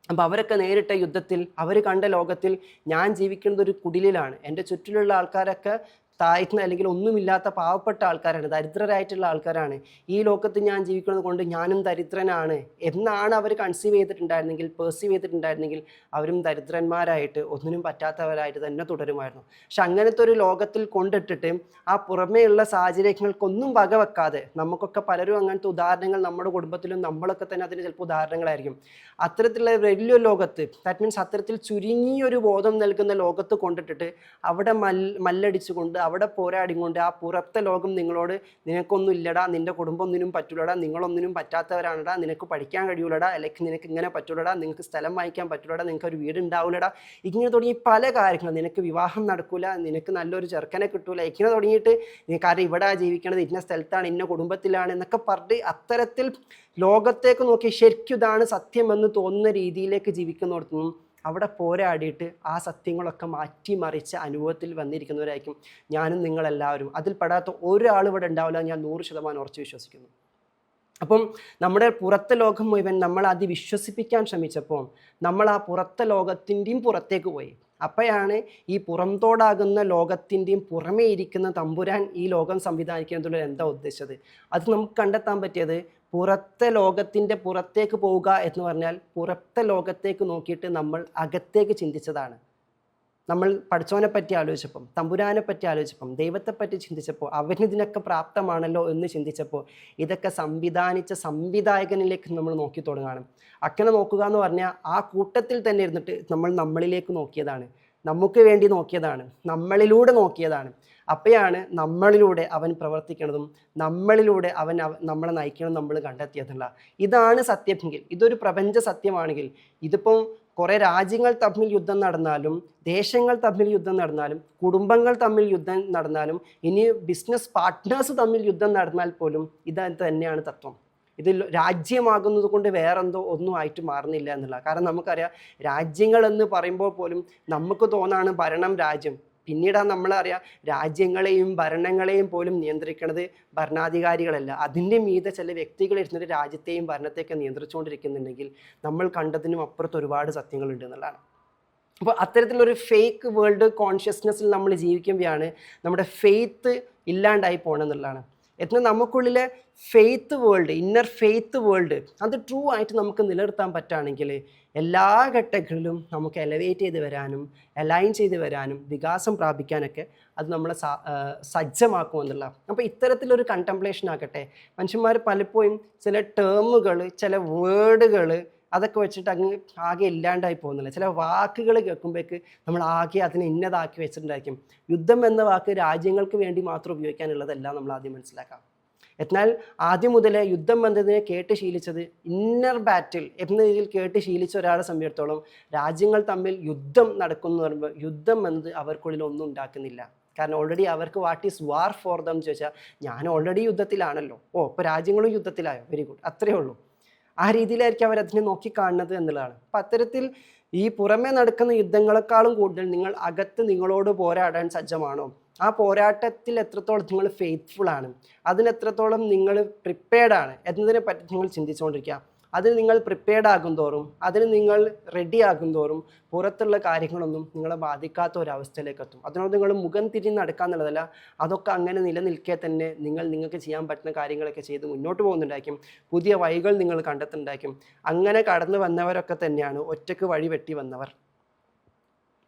അപ്പോൾ അവരൊക്കെ നേരിട്ട യുദ്ധത്തിൽ, അവർ കണ്ട ലോകത്തിൽ ഞാൻ ജീവിക്കുന്നത് ഒരു കുടിലിലാണ്, എൻ്റെ ചുറ്റിലുള്ള ആൾക്കാരൊക്കെ താഴ്ന്ന അല്ലെങ്കിൽ ഒന്നുമില്ലാത്ത പാവപ്പെട്ട ആൾക്കാരാണ്, ദരിദ്രരായിട്ടുള്ള ആൾക്കാരാണ്, ഈ ലോകത്ത് ഞാൻ ജീവിക്കുന്നത് കൊണ്ട് ഞാനും ദരിദ്രനാണ് എന്നാണ് അവർ കൺസീവ് ചെയ്തിട്ടുണ്ടായിരുന്നെങ്കിൽ, പെർസീവ് ചെയ്തിട്ടുണ്ടായിരുന്നെങ്കിൽ അവരും ദരിദ്രന്മാരായിട്ട് ഒന്നിനും പറ്റാത്തവരായിട്ട് തന്നെ തുടരുമായിരുന്നു. പക്ഷെ അങ്ങനത്തെ ഒരു ലോകത്തിൽ കൊണ്ടിട്ടിട്ട് ആ പുറമേയുള്ള സാഹചര്യങ്ങൾക്കൊന്നും വകവെക്കാതെ, നമുക്കൊക്കെ പലരും അങ്ങനത്തെ ഉദാഹരണങ്ങൾ നമ്മുടെ കുടുംബത്തിലും നമ്മളൊക്കെ തന്നെ അതിന് ചിലപ്പോൾ ഉദാഹരണങ്ങളായിരിക്കും. അത്തരത്തിലുള്ള വലിയൊരു ലോകത്ത്, ദാറ്റ് മീൻസ് അത്തരത്തിൽ ചുരുങ്ങിയൊരു ബോധം നൽകുന്ന ലോകത്ത് കൊണ്ടിട്ടിട്ട് അവിടെ മല്ലടിച്ചുകൊണ്ട് അവിടെ പോരാടിക്കൊണ്ട് ആ പുറത്തെ ലോകം നിങ്ങളോട് നിനക്കൊന്നും ഇല്ലടാ, നിൻ്റെ കുടുംബം ഒന്നിനും പറ്റൂലടാ, നിങ്ങളൊന്നിനും പറ്റാത്തവരാണടാ, നിനക്ക് പഠിക്കാൻ കഴിയൂലടാ, അല്ലെങ്കിൽ നിനക്ക് ഇങ്ങനെ പറ്റൂലടാ, നിങ്ങൾക്ക് സ്ഥലം വാങ്ങിക്കാൻ പറ്റൂലടാ, നിങ്ങൾക്ക് ഒരു വീട് ഉണ്ടാവില്ലടാ, ഇങ്ങനെ തുടങ്ങി പല കാര്യങ്ങളും, നിനക്ക് വിവാഹം നടക്കൂല, നിനക്ക് നല്ലൊരു ചെറുക്കനെ കിട്ടൂല, ഇങ്ങനെ തുടങ്ങിയിട്ട് കാരണം ഇവിടെ ജീവിക്കണത് ഇന്ന സ്ഥലത്താണ്, ഇന്ന കുടുംബത്തിലാണ് എന്നൊക്കെ പറഞ്ഞ് അത്തരത്തിൽ ലോകത്തേക്ക് നോക്കി ശരിക്കും ഇതാണ് സത്യമെന്ന് തോന്നുന്ന രീതിയിലേക്ക് ജീവിക്കുന്നിടത്തുനിന്നും അവിടെ പോരാടിയിട്ട് ആ സത്യങ്ങളൊക്കെ മാറ്റിമറിച്ച അനുഭവത്തിൽ വന്നിരിക്കുന്നവരായിരിക്കും ഞാനും നിങ്ങളെല്ലാവരും. അതിൽ പെടാത്ത ഒരാൾ ഇവിടെ ഉണ്ടാവില്ല, ഞാൻ 100% ഉറച്ചു വിശ്വസിക്കുന്നു. അപ്പം നമ്മുടെ പുറത്തെ ലോകം മുഴുവൻ നമ്മൾ അത് വിശ്വസിപ്പിക്കാൻ ശ്രമിച്ചപ്പോൾ നമ്മൾ ആ പുറത്തെ ലോകത്തിൻ്റെയും പുറത്തേക്ക് പോയി. അപ്പോഴാണ് ഈ പുറംതോടാകുന്ന ലോകത്തിൻ്റെയും പുറമേ ഇരിക്കുന്ന തമ്പുരാൻ ഈ ലോകം സംവിധാനിക്കുന്നതിലൂടെ എന്താ ഉദ്ദേശിച്ചത്. അത് നമുക്ക് കണ്ടെത്താൻ പറ്റിയത് പുറത്തെ ലോകത്തിൻ്റെ പുറത്തേക്ക് പോവുക എന്ന് പറഞ്ഞാൽ പുറത്തെ ലോകത്തേക്ക് നോക്കിയിട്ട് നമ്മൾ അകത്തേക്ക് ചിന്തിച്ചതാണ്. നമ്മൾ പഠിച്ചവനെ പറ്റി ആലോചിച്ചപ്പം, തമ്പുരാനെ പറ്റി ആലോചിച്ചപ്പം, ദൈവത്തെപ്പറ്റി ചിന്തിച്ചപ്പോൾ, അവനിതിനൊക്കെ പ്രാപ്തമാണല്ലോ എന്ന് ചിന്തിച്ചപ്പോൾ ഇതൊക്കെ സംവിധാനിച്ച സംവിധായകനിലേക്ക് നമ്മൾ നോക്കി തുടങ്ങുകയാണ്. അങ്ങനെ നോക്കുക എന്ന് പറഞ്ഞാൽ ആ കൂട്ടത്തിൽ തന്നെ ഇരുന്നിട്ട് നമ്മൾ നമ്മളിലേക്ക് നോക്കിയതാണ്, നമുക്ക് വേണ്ടി നോക്കിയതാണ്, നമ്മളിലൂടെ നോക്കിയതാണ്. അപ്പോഴാണ് നമ്മളിലൂടെ അവൻ പ്രവർത്തിക്കുന്നതും നമ്മളിലൂടെ അവൻ നമ്മളെ നയിക്കണം നമ്മൾ കണ്ടെത്തിയതല്ല. ഇതാണ് സത്യമെങ്കിൽ, ഇതൊരു പ്രപഞ്ച സത്യമാണെങ്കിൽ, ഇതിപ്പം കുറേ രാജ്യങ്ങൾ തമ്മിൽ യുദ്ധം നടന്നാലും, ദേശങ്ങൾ തമ്മിൽ യുദ്ധം നടന്നാലും, കുടുംബങ്ങൾ തമ്മിൽ യുദ്ധം നടന്നാലും, ഇനി ബിസിനസ് പാർട്ട്നേഴ്സ് തമ്മിൽ യുദ്ധം നടന്നാൽ പോലും ഇത് തന്നെയാണ് തത്വം. ഇത് രാജ്യമാകുന്നത് കൊണ്ട് വേറെന്തോ ഒന്നും ആയിട്ട് മാറുന്നില്ല എന്നുള്ള. കാരണം നമുക്കറിയാം, രാജ്യങ്ങൾ എന്ന് പറയുമ്പോൾ പോലും നമുക്ക് തോന്നാണ് ഭരണം രാജ്യം. പിന്നീട് നമ്മളറിയാം രാജ്യങ്ങളെയും ഭരണങ്ങളെയും പോലും നിയന്ത്രിക്കുന്നത് ഭരണാധികാരികളല്ല, അതിൻ്റെ മീതെ ചില വ്യക്തികൾ ഇരുന്നിട്ട് രാജ്യത്തെയും ഭരണത്തെയൊക്കെ നിയന്ത്രിച്ചുകൊണ്ടിരിക്കുന്നുണ്ടെങ്കിൽ നമ്മൾ കണ്ടതിനും അപ്പുറത്ത് ഒരുപാട് സത്യങ്ങളുണ്ട് എന്നുള്ളതാണ്. അപ്പോൾ അത്തരത്തിലൊരു ഫേക്ക് വേൾഡ് കോൺഷ്യസ്നെസ്സിൽ നമ്മൾ ജീവിക്കുമ്പോഴാണ് നമ്മുടെ ഫെയ്ത്ത് ഇല്ലാണ്ടായി പോകണമെന്നുള്ളതാണ്. എന്നാൽ നമുക്കുള്ളിലെ faith world, inner faith world അത് ട്രൂ ആയിട്ട് നമുക്ക് നിലനിർത്താൻ പറ്റുകയാണെങ്കിൽ എല്ലാ ഘട്ടങ്ങളിലും നമുക്ക് എലവേറ്റ് ചെയ്ത് വരാനും അലൈൻ ചെയ്ത് വരാനും വികാസം പ്രാപിക്കാനൊക്കെ അത് നമ്മളെ സജ്ജമാക്കുമെന്നുള്ള. അപ്പോൾ ഇത്തരത്തിലൊരു കണ്ടംപ്ലേഷൻ ആകട്ടെ, മനുഷ്യന്മാർ പലപ്പോഴും ചില ടേമുകൾ, ചില വേർഡുകൾ അതൊക്കെ വെച്ചിട്ട് അങ്ങ് ആകെ ഇല്ലാണ്ടായി പോകുന്നില്ല. ചില വാക്കുകൾ കേൾക്കുമ്പോഴേക്ക് നമ്മൾ ആകെ അതിനെ ഇന്നതാക്കി വെച്ചിട്ടുണ്ടായിരിക്കും. യുദ്ധം എന്ന വാക്ക് രാജ്യങ്ങൾക്ക് വേണ്ടി മാത്രം ഉപയോഗിക്കാനുള്ളതല്ല, നമ്മൾ ആദ്യം മനസ്സിലാക്കാം. എന്നാൽ ആദ്യം മുതലേ യുദ്ധം എന്നതിനെ കേട്ട് ശീലിച്ചത്, ഇന്നർ ബാറ്റിൽ എന്ന രീതിയിൽ കേട്ട് ശീലിച്ച ഒരാളെ സംബന്ധിച്ചിടത്തോളം രാജ്യങ്ങൾ തമ്മിൽ യുദ്ധം നടക്കുന്നു പറയുമ്പോൾ യുദ്ധം എന്നത് അവർക്കുള്ളിൽ ഒന്നും ഉണ്ടാക്കുന്നില്ല. കാരണം ഓൾറെഡി അവർക്ക് what is war for them ചോദിച്ചാൽ ഞാൻ ഓൾറെഡി യുദ്ധത്തിലാണല്ലോ, ഇപ്പോൾ രാജ്യങ്ങളും യുദ്ധത്തിലായോ, വെരി ഗുഡ്, അത്രയേ ഉള്ളൂ. ആ രീതിയിലായിരിക്കും അവരതിനെ നോക്കിക്കാണുന്നത് എന്നുള്ളതാണ്. അപ്പം അത്തരത്തിൽ ഈ പുറമെ നടക്കുന്ന യുദ്ധങ്ങളെക്കാളും കൂടുതൽ നിങ്ങൾ അകത്ത് നിങ്ങളോട് പോരാടാൻ സജ്ജമാണോ, ആ പോരാട്ടത്തിൽ എത്രത്തോളം നിങ്ങൾ ഫെയ്ത്ത്ഫുൾ ആണ്, അതിനെത്രത്തോളം നിങ്ങൾ പ്രിപ്പയർഡാണ് എന്നതിനെ പറ്റി നിങ്ങൾ ചിന്തിച്ചുകൊണ്ടിരിക്കുക. അതിന് നിങ്ങൾ പ്രിപ്പയർഡ് ആകും തോറും, അതിന് നിങ്ങൾ റെഡി ആകും തോറും പുറത്തുള്ള കാര്യങ്ങളൊന്നും നിങ്ങളെ ബാധിക്കാത്ത ഒരവസ്ഥയിലേക്ക് എത്തും. അതിനോട് നിങ്ങൾ മുഖം തിരിഞ്ഞ് നടക്കുക എന്നുള്ളതല്ല, അതൊക്കെ അങ്ങനെ നിലനിൽക്കെ തന്നെ നിങ്ങൾക്ക് ചെയ്യാൻ പറ്റുന്ന കാര്യങ്ങളൊക്കെ ചെയ്ത് മുന്നോട്ട് പോകുന്നുണ്ടായിരിക്കും. പുതിയ വഴികൾ നിങ്ങൾ കണ്ടെത്തുന്നുണ്ടായിരിക്കും. അങ്ങനെ കടന്നു വന്നവരൊക്കെ തന്നെയാണ് ഒറ്റയ്ക്ക് വഴി വെട്ടി വന്നവർ.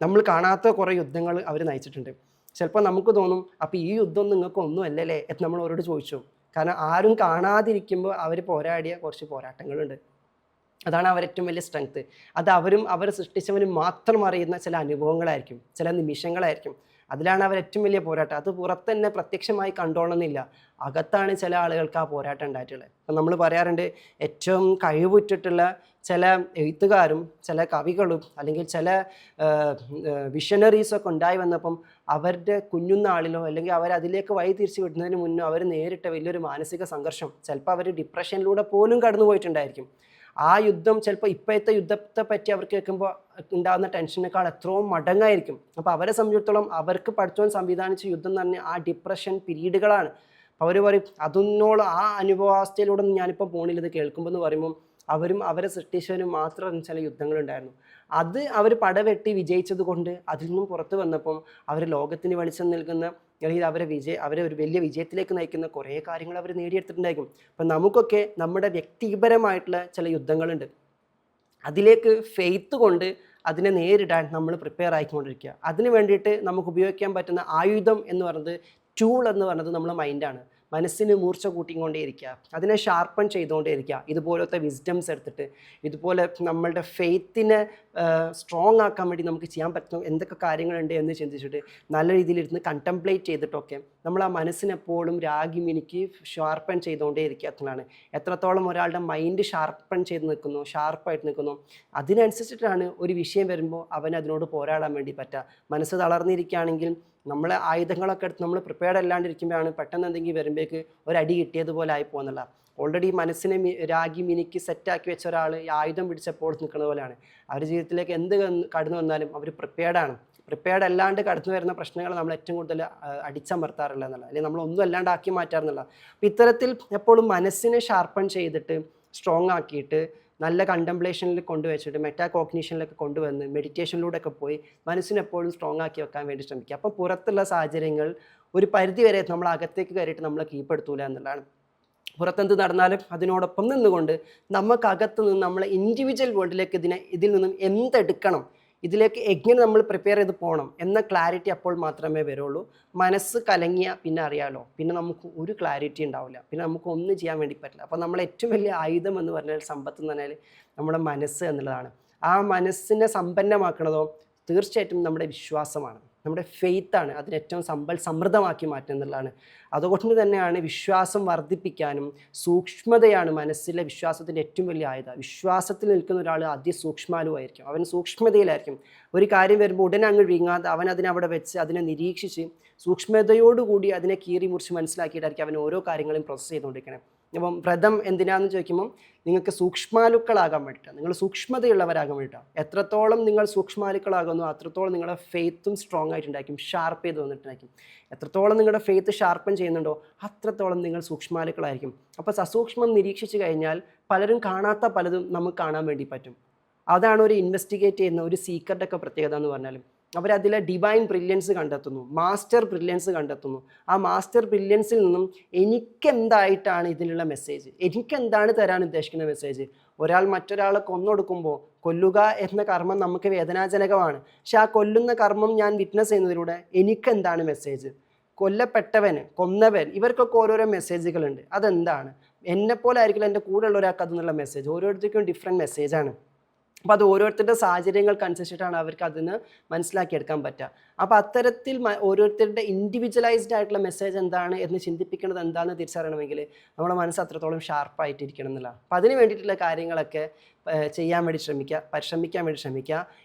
നമ്മൾ കാണാത്ത കുറേ യുദ്ധങ്ങൾ അവർ നയിച്ചിട്ടുണ്ട്. ചിലപ്പോൾ നമുക്ക് തോന്നും, അപ്പോൾ ഈ യുദ്ധം നിങ്ങൾക്ക് ഒന്നും അല്ലല്ലേ എന്ന് നമ്മൾ അവരോട് ചോദിച്ചു. കാരണം ആരും കാണാതിരിക്കുമ്പോൾ അവർ പോരാടിയ കുറച്ച് പോരാട്ടങ്ങളുണ്ട്. അതാണ് അവരേറ്റവും വലിയ സ്ട്രെങ്ത്ത്. അത് അവർ സൃഷ്ടിച്ചവന് മാത്രം അറിയുന്ന ചില അനുഭവങ്ങളായിരിക്കും, ചില നിമിഷങ്ങളായിരിക്കും. അതിലാണ് അവരേറ്റവും വലിയ പോരാട്ടം. അത് പുറത്ത് തന്നെ പ്രത്യക്ഷമായി കണ്ടോളണമെന്നില്ല, അകത്താണ് ചില ആളുകൾക്ക് ആ പോരാട്ടം ഉണ്ടായിട്ടുള്ളത്. അപ്പം നമ്മൾ പറയാറുണ്ട്, ഏറ്റവും കഴിവുറ്റിട്ടുള്ള ചില എഴുത്തുകാരും ചില കവികളും അല്ലെങ്കിൽ ചില വിഷനറീസൊക്കെ ഉണ്ടായി വന്നപ്പം അവരുടെ കുഞ്ഞുനാളിലോ അല്ലെങ്കിൽ അവരതിലേക്ക് വഴി തിരിച്ചു വിടുന്നതിന് മുന്നേ അവർ നേരിട്ട വലിയൊരു മാനസിക സംഘർഷം, ചിലപ്പോൾ അവർ ഡിപ്രഷനിലൂടെ പോലും കടന്നു പോയിട്ടുണ്ടായിരിക്കും. ആ യുദ്ധം ചിലപ്പോൾ ഇപ്പോഴത്തെ യുദ്ധത്തെ പറ്റി അവർക്ക് കേൾക്കുമ്പോൾ ഉണ്ടാകുന്ന ടെൻഷനേക്കാൾ എത്രയോ മടങ്ങായിരിക്കും. അപ്പോൾ അവരെ സംബന്ധിച്ചിടത്തോളം അവർക്ക് പഠിച്ചവൻ സംവിധാനിച്ച യുദ്ധം എന്ന് പറഞ്ഞാൽ ആ ഡിപ്രഷൻ പീരീഡുകളാണ്. അവർ പറയും അതൊന്നോളം ആ അനുഭവാവസ്ഥയിലൂടെ ഞാനിപ്പോൾ പോണില്ല ഇത് കേൾക്കുമ്പോൾ എന്ന് പറയുമ്പം അവരെ സൃഷ്ടിച്ചവനും മാത്രം ചില യുദ്ധങ്ങളുണ്ടായിരുന്നു. അത് അവർ പടവെട്ടി വിജയിച്ചത് കൊണ്ട് അതിൽ നിന്നും പുറത്ത് വന്നപ്പം അവർ ലോകത്തിന് വെളിച്ചം നൽകുന്ന അല്ലെങ്കിൽ അവരെ ഒരു വലിയ വിജയത്തിലേക്ക് നയിക്കുന്ന കുറേ കാര്യങ്ങൾ അവർ നേടിയെടുത്തിട്ടുണ്ടായിരിക്കും. അപ്പം നമുക്കൊക്കെ നമ്മുടെ വ്യക്തിപരമായിട്ടുള്ള ചില യുദ്ധങ്ങളുണ്ട്. അതിലേക്ക് ഫെയ്ത്ത് കൊണ്ട് അതിനെ നേരിടാൻ നമ്മൾ പ്രിപ്പയർ ആയിക്കൊണ്ടിരിക്കുക. അതിന് വേണ്ടിയിട്ട് നമുക്ക് ഉപയോഗിക്കാൻ പറ്റുന്ന ആയുധം എന്ന് പറയുന്നത്, ടൂൾ എന്ന് പറയുന്നത് നമ്മുടെ മൈൻഡാണ്. മനസ്സിന് മൂർച്ച കൂട്ടിക്കൊണ്ടേയിരിക്കുക, അതിനെ ഷാർപ്പൺ ചെയ്തുകൊണ്ടേയിരിക്കുക. ഇതുപോലത്തെ വിസ്ഡംസ് എടുത്തിട്ട് ഇതുപോലെ നമ്മളുടെ ഫെയ്ത്തിനെ സ്ട്രോങ് ആക്കാൻ വേണ്ടി നമുക്ക് ചെയ്യാൻ പറ്റുന്ന എന്തൊക്കെ കാര്യങ്ങളുണ്ട് എന്ന് ചിന്തിച്ചിട്ട് നല്ല രീതിയിലിരുന്ന് കണ്ടംപ്ലേറ്റ് ചെയ്തിട്ടൊക്കെ നമ്മൾ ആ മനസ്സിനെപ്പോഴും രാഗി മിനുക്കി ഷാർപ്പൺ ചെയ്തുകൊണ്ടേ ഇരിക്കുക എന്നുള്ളതാണ്. എത്രത്തോളം ഒരാളുടെ മൈൻഡ് ഷാർപ്പൺ ചെയ്ത് നിൽക്കുന്നു, ഷാർപ്പായിട്ട് നിൽക്കുന്നു, അതിനനുസരിച്ചിട്ടാണ് ഒരു വിഷയം വരുമ്പോൾ അവൻ അതിനോട് പോരാടാൻ വേണ്ടി പറ്റുക. മനസ്സ് തളർന്നിരിക്കുകയാണെങ്കിൽ നമ്മളെ ആയുധങ്ങളൊക്കെ എടുത്ത് നമ്മൾ പ്രിപ്പയർഡ് അല്ലാണ്ടിരിക്കുമ്പോഴാണ് പെട്ടെന്ന് എന്തെങ്കിലും വരുമ്പോഴേക്ക് ഒരടി കിട്ടിയതുപോലെ ആയി പോകുന്നുള്ള. ഓൾറെഡി മനസ്സിനെ രാഗി മിനുക്കി സെറ്റാക്കി വെച്ച ഒരാൾ ആയുധം പിടിച്ചപ്പോൾ നിൽക്കുന്ന പോലെയാണ്. അവരുടെ ജീവിതത്തിലേക്ക് എന്ത് കടന്നു വന്നാലും അവർ പ്രിപ്പയർഡ് അല്ലാണ്ട് കടന്നു വരുന്ന പ്രശ്നങ്ങൾ നമ്മൾ ഏറ്റവും കൂടുതൽ അടിച്ചമർത്താറില്ല എന്നുള്ള, അല്ലെങ്കിൽ നമ്മളൊന്നും അല്ലാണ്ട് ആക്കി മാറ്റാറുന്നില്ല. അപ്പം ഇത്തരത്തിൽ എപ്പോഴും മനസ്സിനെ ഷാർപ്പൺ ചെയ്തിട്ട് സ്ട്രോങ് ആക്കിയിട്ട് നല്ല കണ്ടംപ്ലേഷനിൽ കൊണ്ടുവച്ചിട്ട് മെറ്റാകോഗ്നിഷനിലൊക്കെ കൊണ്ടുവന്ന് മെഡിറ്റേഷനിലൂടെയൊക്കെ പോയി മനസ്സിനെപ്പോഴും സ്ട്രോങ് ആക്കി വെക്കാൻ വേണ്ടി ശ്രമിക്കുക. അപ്പോൾ പുറത്തുള്ള സാഹചര്യങ്ങൾ ഒരു പരിധി വരെ നമ്മൾ അകത്തേക്ക് കയറിയിട്ട് നമ്മളെ കീഴ്പ്പെടുത്തൂല എന്നുള്ളതാണ്. പുറത്തെന്ത് നടന്നാലും അതിനോടൊപ്പം നിന്നുകൊണ്ട് നമുക്കകത്ത് നിന്ന് നമ്മളെ ഇൻഡിവിജ്വൽ വേൾഡിലേക്ക് ഇതിൽ നിന്നും എന്തെടുക്കണം, ഇതിലേക്ക് എങ്ങനെ നമ്മൾ പ്രിപ്പയർ ചെയ്ത് പോകണം എന്ന ക്ലാരിറ്റി അപ്പോൾ മാത്രമേ വരുള്ളൂ. മനസ്സ് കലങ്ങിയ പിന്നെ അറിയാമല്ലോ, പിന്നെ നമുക്ക് ഒരു ക്ലാരിറ്റി ഉണ്ടാവില്ല, പിന്നെ നമുക്ക് ഒന്നും ചെയ്യാൻ വേണ്ടി പറ്റില്ല. അപ്പോൾ നമ്മൾ ഏറ്റവും വലിയ ആയുധം എന്ന് പറഞ്ഞാൽ, സമ്പത്ത് എന്ന് പറഞ്ഞാൽ നമ്മുടെ മനസ്സ് എന്നുള്ളതാണ്. ആ മനസ്സിനെ സമ്പന്നമാക്കണതോ തീർച്ചയായിട്ടും നമ്മുടെ വിശ്വാസമാണ്, നമ്മുടെ ഫെയ്ത്താണ് അതിന് ഏറ്റവും സമൃദ്ധമാക്കി മാറ്റുക എന്നുള്ളതാണ്. അതുകൊണ്ട് തന്നെയാണ് വിശ്വാസം വർദ്ധിപ്പിക്കാനും സൂക്ഷ്മതയാണ് മനസ്സിലെ വിശ്വാസത്തിൻ്റെ ഏറ്റവും വലിയ ആയുധം. വിശ്വാസത്തിൽ നിൽക്കുന്ന ഒരാൾ അതിസൂക്ഷ്മാലുമായിരിക്കും, അവൻ സൂക്ഷ്മതയിലായിരിക്കും. ഒരു കാര്യം വരുമ്പോൾ ഉടനെ അങ്ങ് വീങ്ങാതെ അവൻ അതിനവിടെ വെച്ച് അതിനെ നിരീക്ഷിച്ച് സൂക്ഷ്മതയോടുകൂടി അതിനെ കീറി മുറിച്ച് മനസ്സിലാക്കിയിട്ടായിരിക്കും അവൻ ഓരോ കാര്യങ്ങളും പ്രോസസ്സ് ചെയ്തുകൊണ്ടിരിക്കണം. അപ്പം വ്രതം എന്തിനാന്ന് ചോദിക്കുമ്പം നിങ്ങൾക്ക് സൂക്ഷ്മാലുക്കളാകാൻ വേണ്ടിയിട്ടാണ്, നിങ്ങൾ സൂക്ഷ്മതയുള്ളവരാകാൻ വേണ്ടിയിട്ടാണ്. എത്രത്തോളം നിങ്ങൾ സൂക്ഷ്മാലുക്കളാകുന്നു അത്രത്തോളം നിങ്ങളുടെ ഫെയ്ത്തും സ്ട്രോങ് ആയിട്ടുണ്ടായിരിക്കും, ഷാർപ്പ് ചെയ്ത് വന്നിട്ടുണ്ടായിരിക്കും. എത്രത്തോളം നിങ്ങളുടെ ഫെയ്ത്ത് ഷാർപ്പൻ ചെയ്യുന്നുണ്ടോ അത്രത്തോളം നിങ്ങൾ സൂക്ഷ്മാലുക്കളായിരിക്കും. അപ്പോൾ സസൂക്ഷ്മം നിരീക്ഷിച്ച് കഴിഞ്ഞാൽ പലരും കാണാത്ത പലതും നമുക്ക് കാണാൻ വേണ്ടി പറ്റും. അതാണ് ഒരു ഇൻവെസ്റ്റിഗേറ്റ് ചെയ്യുന്ന ഒരു സീക്രട്ടൊക്കെ പ്രത്യേകത എന്ന് പറഞ്ഞാലും. അവരതിലെ ഡിവൈൻ ബ്രില്യൻസ് കണ്ടെത്തുന്നു, മാസ്റ്റർ ബ്രില്യൻസ് കണ്ടെത്തുന്നു. ആ മാസ്റ്റർ ബ്രില്യൻസിൽ നിന്നും എനിക്കെന്തായിട്ടാണ് ഇതിനുള്ള മെസ്സേജ്, എനിക്കെന്താണ് തരാൻ ഉദ്ദേശിക്കുന്ന മെസ്സേജ്. ഒരാൾ മറ്റൊരാളെ കൊന്നൊടുക്കുമ്പോൾ കൊല്ലുക എന്ന കർമ്മം നമുക്ക് വേദനാജനകമാണ്. പക്ഷെ ആ കൊല്ലുന്ന കർമ്മം ഞാൻ വിറ്റ്നസ് ചെയ്യുന്നതിലൂടെ എനിക്കെന്താണ് മെസ്സേജ്, കൊല്ലപ്പെട്ടവന് കൊന്നവൻ ഇവർക്കൊക്കെ ഓരോരോ മെസ്സേജുകളുണ്ട്. അതെന്താണ്, എന്നെപ്പോലെ ആയിരിക്കില്ല എൻ്റെ കൂടെയുള്ള ഒരാൾക്ക് അതെന്നുള്ള മെസ്സേജ്. ഓരോരുത്തർക്കും ഡിഫറെൻറ്റ് മെസ്സേജാണ്. അപ്പോൾ അത് ഓരോരുത്തരുടെ സാഹചര്യങ്ങൾക്കനുസരിച്ചിട്ടാണ് അവർക്ക് അതിന് മനസ്സിലാക്കിയെടുക്കാൻ പറ്റുക. അപ്പോൾ അത്തരത്തിൽ ഓരോരുത്തരുടെ ഇൻഡിവിജ്വലൈസ്ഡ് ആയിട്ടുള്ള മെസ്സേജ് എന്താണ് എന്ന് ചിന്തിപ്പിക്കുന്നത് എന്താണെന്ന് തിരിച്ചറിയണമെങ്കിൽ നമ്മുടെ മനസ്സ് അത്രത്തോളം ഷാർപ്പായിട്ടിരിക്കണം എന്നുള്ള. അപ്പോൾ അതിന് വേണ്ടിയിട്ടുള്ള കാര്യങ്ങളൊക്കെ ചെയ്യാൻ വേണ്ടി പരിശ്രമിക്കാൻ വേണ്ടി ശ്രമിക്കുക.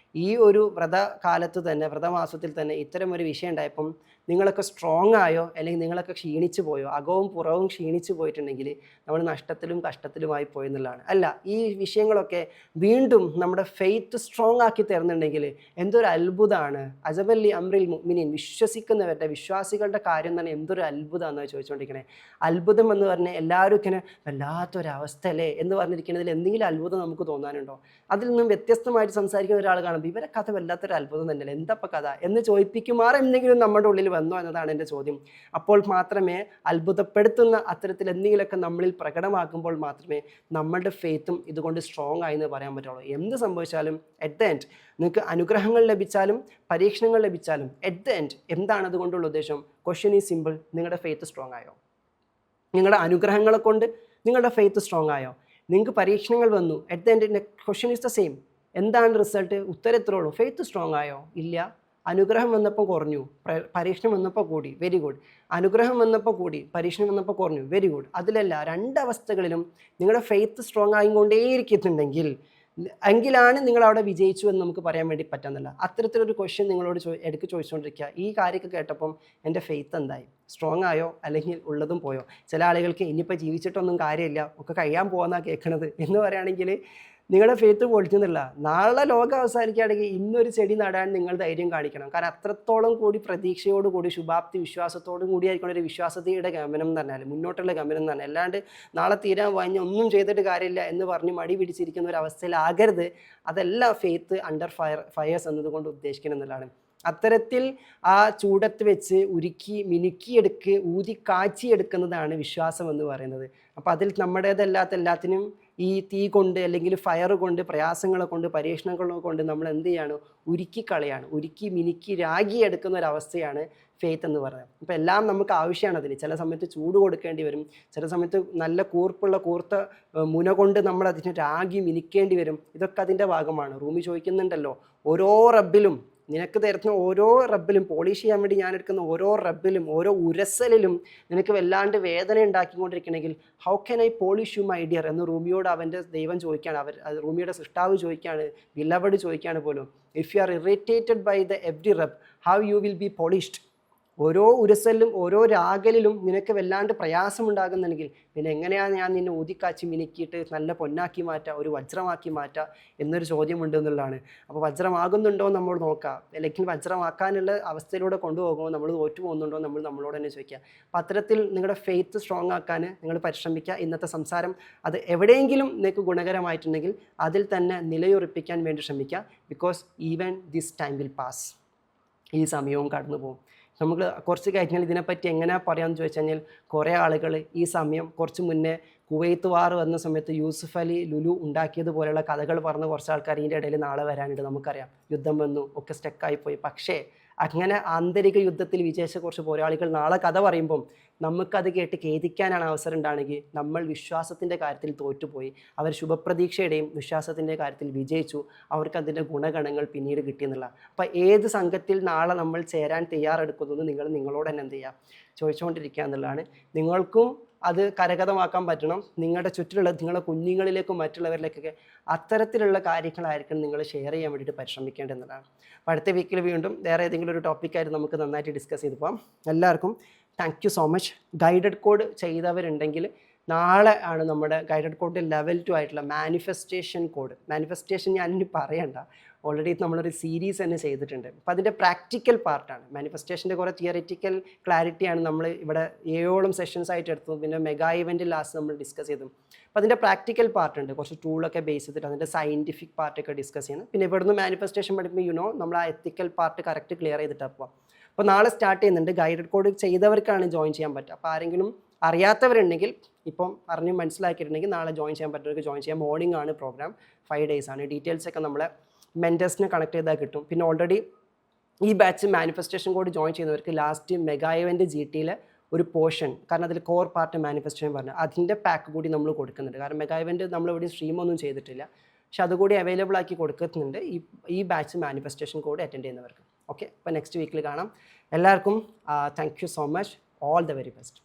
ഈ ഒരു വ്രതകാലത്ത് തന്നെ, വ്രതമാസത്തിൽ തന്നെ ഇത്തരം ഒരു വിഷയം ഉണ്ടായപ്പം നിങ്ങളൊക്കെ സ്ട്രോങ് ആയോ അല്ലെങ്കിൽ നിങ്ങളൊക്കെ ക്ഷീണിച്ചു പോയോ, അകവും പുറവും ക്ഷീണിച്ചു പോയിട്ടുണ്ടെങ്കിൽ നമ്മൾ നഷ്ടത്തിലും കഷ്ടത്തിലുമായി പോയെന്നുള്ളതാണ്. അല്ല, ഈ വിഷയങ്ങളൊക്കെ വീണ്ടും നമ്മുടെ ഫെയ്ത്ത് സ്ട്രോങ് ആക്കി തരുന്നുണ്ടെങ്കിൽ എന്തൊരു അത്ഭുതമാണ്. അജബല്ലി അമ്രിൽ മുഅ്മിനീൻ, വിശ്വസിക്കുന്നവരുടെ വിശ്വാസികളുടെ കാര്യം തന്നെ എന്തൊരു അത്ഭുതമാണെന്ന് ചോദിച്ചുകൊണ്ടിരിക്കണേ. അത്ഭുതം എന്ന് പറഞ്ഞാൽ എല്ലാവരും ഇങ്ങനെ വല്ലാത്തൊരവസ്ഥ അല്ലേ എന്ന് പറഞ്ഞിരിക്കുന്നതിൽ എന്തെങ്കിലും അത്ഭുതം നമുക്ക് തോന്നാനുണ്ടോ? അതിൽ നിന്നും വ്യത്യസ്തമായിട്ട് സംസാരിക്കുന്ന ഒരാൾ കാണുമ്പോൾ ഇവരെ കഥ വല്ലാത്തൊരു അത്ഭുതം തന്നെയല്ലേ, എന്താപ്പം കഥ എന്ന് ചോദിപ്പിക്കുമാർ എന്തെങ്കിലും നമ്മുടെ ഉള്ളിൽ വന്നോ എന്നതാണ് എൻ്റെ ചോദ്യം. അപ്പോൾ മാത്രമേ അത്ഭുതപ്പെടുത്തുന്ന അത്തരത്തിൽ എന്തെങ്കിലുമൊക്കെ നമ്മളിൽ പ്രകടമാക്കുമ്പോൾ മാത്രമേ നമ്മളുടെ ഫെയ്ത്തും ഇതുകൊണ്ട് സ്ട്രോങ് ആയി എന്ന് പറയാൻ പറ്റുള്ളൂ. എന്ത് സംഭവിച്ചാലും അറ്റ് ദ എൻഡ് നിങ്ങൾക്ക് അനുഗ്രഹങ്ങൾ ലഭിച്ചാലും പരീക്ഷണങ്ങൾ ലഭിച്ചാലും അറ്റ് ദ എൻഡ് എന്താണ് അതുകൊണ്ടുള്ള ഉദ്ദേശം? ക്വസ്റ്റ്യൻ ഈസ് സിമ്പിൾ, നിങ്ങളുടെ ഫെയ്ത്ത് സ്ട്രോങ് ആയോ? നിങ്ങളുടെ അനുഗ്രഹങ്ങളെ കൊണ്ട് നിങ്ങളുടെ ഫെയ്ത്ത് സ്ട്രോങ് ആയോ? നിങ്ങൾക്ക് പരീക്ഷണങ്ങൾ വന്നു, at the end question is the same. എന്താണ് റിസൾട്ട്? ഉത്തരം എത്രേ ഉള്ളൂ, ഫെയ്ത്ത് സ്ട്രോങ് ആയോ? ഇല്ല. അനുഗ്രഹം വന്നപ്പോൾ കുറഞ്ഞു, പരീക്ഷണം വന്നപ്പോൾ കൂടി, വെരി ഗുഡ്. അനുഗ്രഹം വന്നപ്പോൾ കൂടി, പരീക്ഷണം വന്നപ്പോൾ കുറഞ്ഞു, വെരി ഗുഡ്. അതിലല്ല, രണ്ടവസ്ഥകളിലും നിങ്ങളുടെ ഫെയ്ത്ത് സ്ട്രോങ് ആയിക്കൊണ്ടേയിരിക്കുന്നുണ്ടെങ്കിൽ എങ്കിലാണ് നിങ്ങൾ അവിടെ വിജയിച്ചു എന്ന് നമുക്ക് പറയാൻ വേണ്ടി പറ്റുന്നില്ല. അത്തരത്തിലൊരു ക്വസ്റ്റ്യൻ നിങ്ങളോട് എടുക്ക് ചോദിച്ചുകൊണ്ടിരിക്കുക. ഈ കാര്യമൊക്കെ കേട്ടപ്പം എൻ്റെ ഫെയ്ത്ത് എന്തായി, സ്ട്രോങ് ആയോ അല്ലെങ്കിൽ ഉള്ളതും പോയോ? ചില ആളുകൾക്ക് ഇനിയിപ്പോൾ ജീവിച്ചിട്ടൊന്നും കാര്യമില്ല, ഒക്കെ കഴിയാൻ പോകുന്നതാണ് കേൾക്കണത് എന്ന് പറയുകയാണെങ്കിൽ നിങ്ങളുടെ ഫെയ്ത്ത് പൊളിക്കുന്നില്ല. നാളെ ലോകം അവസാനിക്കുകയാണെങ്കിൽ ഇന്നൊരു ചെടി നടാൻ നിങ്ങൾ ധൈര്യം കാണിക്കണം. കാരണം അത്രത്തോളം കൂടി പ്രതീക്ഷയോടുകൂടി ശുഭാപ്തി വിശ്വാസത്തോടും കൂടിയായിരിക്കണം ഒരു വിശ്വാസതയുടെ ഗമനം എന്ന് പറഞ്ഞാൽ, മുന്നോട്ടുള്ള ഗമനം എന്ന് പറഞ്ഞാൽ. അല്ലാണ്ട് നാളെ തീരാൻ വാങ്ങി ഒന്നും ചെയ്തിട്ട് കാര്യമില്ല എന്ന് പറഞ്ഞ് മടി പിടിച്ചിരിക്കുന്ന ഒരു അവസ്ഥയിലാകരുത്. അതല്ല ഫെയ്ത്ത് അണ്ടർ ഫയേഴ്സ് എന്നതുകൊണ്ട് ഉദ്ദേശിക്കണം എന്നുള്ളതാണ്. അത്തരത്തിൽ ആ ചൂടത്ത് വെച്ച് ഉരുക്കി ഊതി കാച്ചിയെടുക്കുന്നതാണ് വിശ്വാസം എന്ന് പറയുന്നത്. അപ്പോൾ അതിൽ നമ്മുടേതല്ലാത്ത എല്ലാത്തിനും ഈ തീ കൊണ്ട് അല്ലെങ്കിൽ ഫയർ കൊണ്ട് പ്രയാസങ്ങളെ കൊണ്ട് പരീക്ഷണങ്ങളെ കൊണ്ട് നമ്മൾ എന്ത് ചെയ്യാണ്, ഉരുക്കിക്കളയാണ്, ഉരുക്കി രാഗിയെടുക്കുന്ന ഒരവസ്ഥയാണ് ഫെയ്ത്ത് എന്ന് പറയുന്നത്. അപ്പോൾ എല്ലാം നമുക്ക് ആവശ്യമാണ് അതിന്. ചില സമയത്ത് ചൂട് കൊടുക്കേണ്ടി വരും, ചില സമയത്ത് നല്ല കൂർത്ത മുന കൊണ്ട് നമ്മൾ അതിന് രാഗി മിനിക്കേണ്ടി വരും. ഇതൊക്കെ അതിൻ്റെ ഭാഗമാണ്. റൂമി ചോദിക്കുന്നുണ്ടല്ലോ, ഓരോ റബ്ബിലും നിനക്ക് തരുന്ന ഓരോ റബ്ബിലും, പോളിഷ് ചെയ്യാൻ വേണ്ടി ഞാൻ എടുക്കുന്ന ഓരോ റബ്ബിലും ഓരോ ഉരസലിലും നിനക്ക് വല്ലാണ്ട് വേദന ഉണ്ടാക്കിക്കൊണ്ടിരിക്കണമെങ്കിൽ how can I polish you my dear എന്ന് റൂമിയോട് അവൻ്റെ ദൈവം ചോദിക്കുകയാണ്. റൂമിയുടെ സൃഷ്ടാവ് ചോദിക്കുകയാണ്, ബിലവഡ് ചോദിക്കുകയാണ് പോലും. If you are irritated by the every rub, how you will be polished. ഓരോ ഉരസലിലും ഓരോ രാഗലിലും നിനക്ക് വല്ലാണ്ട് പ്രയാസമുണ്ടാകുന്നുണ്ടെങ്കിൽ പിന്നെ എങ്ങനെയാണ് ഞാൻ നിന്നെ ഊതിക്കാച്ചി മിനുക്കിയിട്ട് നല്ല പൊന്നാക്കി മാറ്റുക, ഒരു വജ്രമാക്കി മാറ്റുക എന്നൊരു ചോദ്യമുണ്ട് എന്നുള്ളതാണ്. അപ്പോൾ വജ്രമാകുന്നുണ്ടോ എന്ന് നമ്മൾ നോക്കുക, അല്ലെങ്കിൽ വജ്രമാക്കാനുള്ള അവസ്ഥയിലൂടെ കൊണ്ടുപോകുമ്പോൾ നമ്മൾ തോറ്റു പോകുന്നുണ്ടോ നമ്മൾ നമ്മളോട് തന്നെ ചോദിക്കുക. അപ്പോൾ അത്തരത്തിൽ നിങ്ങളുടെ ഫെയ്ത്ത് സ്ട്രോങ് ആക്കാൻ നിങ്ങൾ പരിശ്രമിക്കുക. ഇന്നത്തെ സംസാരം അത് എവിടെയെങ്കിലും നിങ്ങൾക്ക് ഗുണകരമായിട്ടുണ്ടെങ്കിൽ അതിൽ തന്നെ നിലയുറപ്പിക്കാൻ വേണ്ടി ശ്രമിക്കുക. Because even this time will pass. ഈ സമയവും കടന്നു പോകും. നമുക്ക് കുറച്ച് കഴിഞ്ഞാൽ ഇതിനെപ്പറ്റി എങ്ങനെ പറയാമെന്ന് ചോദിച്ചു കഴിഞ്ഞാൽ, കുറേ ആളുകൾ ഈ സമയം കുറച്ച് മുന്നേ കുവൈത്ത് വാർ വന്ന സമയത്ത് യൂസുഫ് അലി ലുലു ഉണ്ടാക്കിയതുപോലെയുള്ള കഥകൾ പറഞ്ഞ കുറച്ച് ആൾക്കാർ ഇതിൻ്റെ ഇടയിൽ നാളെ വരാനുണ്ട്. നമുക്കറിയാം, യുദ്ധം വന്നു, ഒക്കെ സ്റ്റക്കായിപ്പോയി. പക്ഷേ അങ്ങനെ ആന്തരിക യുദ്ധത്തിൽ വിജയിച്ച കുറച്ച് പോരാളികൾ നാളെ കഥ പറയുമ്പം നമുക്കത് കേട്ട് ഖേദിക്കാനാണ് അവസരം ഉണ്ടാണെങ്കിൽ നമ്മൾ വിശ്വാസത്തിൻ്റെ കാര്യത്തിൽ തോറ്റുപോയി, അവർ ശുഭപ്രതീക്ഷയുടെയും വിശ്വാസത്തിൻ്റെ കാര്യത്തിൽ വിജയിച്ചു, അവർക്ക് അതിൻ്റെ ഗുണഗണങ്ങൾ പിന്നീട് കിട്ടിയെന്നുള്ള. അപ്പോൾ ഏത് സംഘത്തിൽ നാളെ നമ്മൾ ചേരാൻ തയ്യാറെടുക്കുന്നത് നിങ്ങളോട് തന്നെ എന്ത് ചെയ്യുക, ചോദിച്ചുകൊണ്ടിരിക്കുക എന്നുള്ളതാണ്. നിങ്ങൾക്കും അത് കരഗതമാക്കാൻ പറ്റണം. നിങ്ങളുടെ ചുറ്റിലുള്ള നിങ്ങളുടെ കുഞ്ഞുങ്ങളിലേക്കും മറ്റുള്ളവരിലേക്കൊക്കെ അത്തരത്തിലുള്ള കാര്യങ്ങളായിരിക്കും നിങ്ങൾ ഷെയർ ചെയ്യാൻ വേണ്ടിയിട്ട് പരിശ്രമിക്കേണ്ടതെന്നതാണ്. അപ്പോൾ അടുത്ത വീക്കിൽ വീണ്ടും വേറെ ഏതെങ്കിലും ഒരു ടോപ്പിക്കായിട്ട് നമുക്ക് നന്നായിട്ട് ഡിസ്കസ് ചെയ്ത് പോകാം. എല്ലാവർക്കും thank you so much. Guided code ചെയ്തവരുണ്ടെങ്കിൽ നാളെ ആണ് നമ്മുടെ ഗൈഡഡ് കോഡ് ലെവൽ 2 ആയിട്ടുള്ള മാനിഫെസ്റ്റേഷൻ കോഡ്. മാനിഫെസ്റ്റേഷൻ ഞാനിനി പറയണ്ട, ഓൾറെഡി നമ്മളൊരു സീരീസ് തന്നെ ചെയ്തിട്ടുണ്ട്. അപ്പോൾ അതിൻ്റെ പ്രാക്ടിക്കൽ പാർട്ടാണ്. മാനിഫെസ്റ്റേഷൻ്റെ കുറേ തിയറിറ്റിക്കൽ ക്ലാരിറ്റിയാണ് നമ്മൾ ഇവിടെ 7 സെഷൻസ് ആയിട്ട് എടുത്തത്. പിന്നെ മെഗാ ഇവൻറ്റിൽ ലാസ്റ്റ് നമ്മൾ ഡിസ്കസ് ചെയ്തു. അപ്പോൾ അതിൻ്റെ പ്രാക്ടിക്കൽ പാർട്ടുണ്ട്, കുറച്ച് ടൂളൊക്കെ ബേസ് ചെയ്തിട്ട് അതിൻ്റെ സയൻറ്റിഫിക് പാർട്ടൊക്കെ ഡിസ്കസ് ചെയ്യുന്നത്. പിന്നെ ഇവിടുന്ന് മാനിഫെസ്റ്റേഷൻ പഠിക്കുമ്പോൾ നമ്മൾ ആ എത്തിക്കൽ പാർട്ട് കറക്റ്റ് ക്ലിയർ ചെയ്തിട്ടാണ് പോവാം. അപ്പോൾ നാളെ സ്റ്റാർട്ട് ചെയ്യുന്നുണ്ട്. ഗൈഡഡ് കോഡ് ചെയ്തവർക്കാണ് ജോയിൻ ചെയ്യാൻ പറ്റുക. അപ്പോൾ ആരെങ്കിലും അറിയാത്തവരുണ്ടെങ്കിൽ, ഇപ്പം അറിഞ്ഞ് മനസ്സിലാക്കിയിട്ടുണ്ടെങ്കിൽ നാളെ ജോയിൻ ചെയ്യാൻ പറ്റുന്നവർക്ക് ജോയിൻ ചെയ്യാം. മോർണിംഗ് ആണ് പ്രോഗ്രാം, 5 days ആണ്. ഡീറ്റെയിൽസൊക്കെ നമ്മളെ മെൻറ്റേഴ്സിനെ കണക്ട് ചെയ്താൽ കിട്ടും. പിന്നെ ഓൾറെഡി ഈ ബാച്ച് മാനിഫെസ്റ്റേഷൻ കോഡ് ജോയിൻ ചെയ്യുന്നവർക്ക് ലാസ്റ്റ് മെഗാ ഇവൻ്റ് GTയിലെ ഒരു പോർഷൻ, കാരണം അതിൽ കോർ പാർട്ട് മാനിഫെസ്റ്റേഷൻ പറഞ്ഞു, അതിൻ്റെ പാക്ക് കൂടി നമ്മൾ കൊടുക്കുന്നുണ്ട്. കാരണം മെഗാ ഇവൻ്റ് നമ്മളിവിടെ സ്ട്രീമൊന്നും ചെയ്തിട്ടില്ല, പക്ഷെ അതുകൂടി അവൈലബിൾ ആക്കി കൊടുക്കുന്നുണ്ട് ഈ ബാച്ച് മാനിഫെസ്റ്റേഷൻ കോഡ് അറ്റൻഡ് ചെയ്യുന്നവർക്ക്. ഓക്കെ, അപ്പോൾ നെക്സ്റ്റ് വീക്കിൽ കാണാം. എല്ലാവർക്കും thank you so much. All the very best.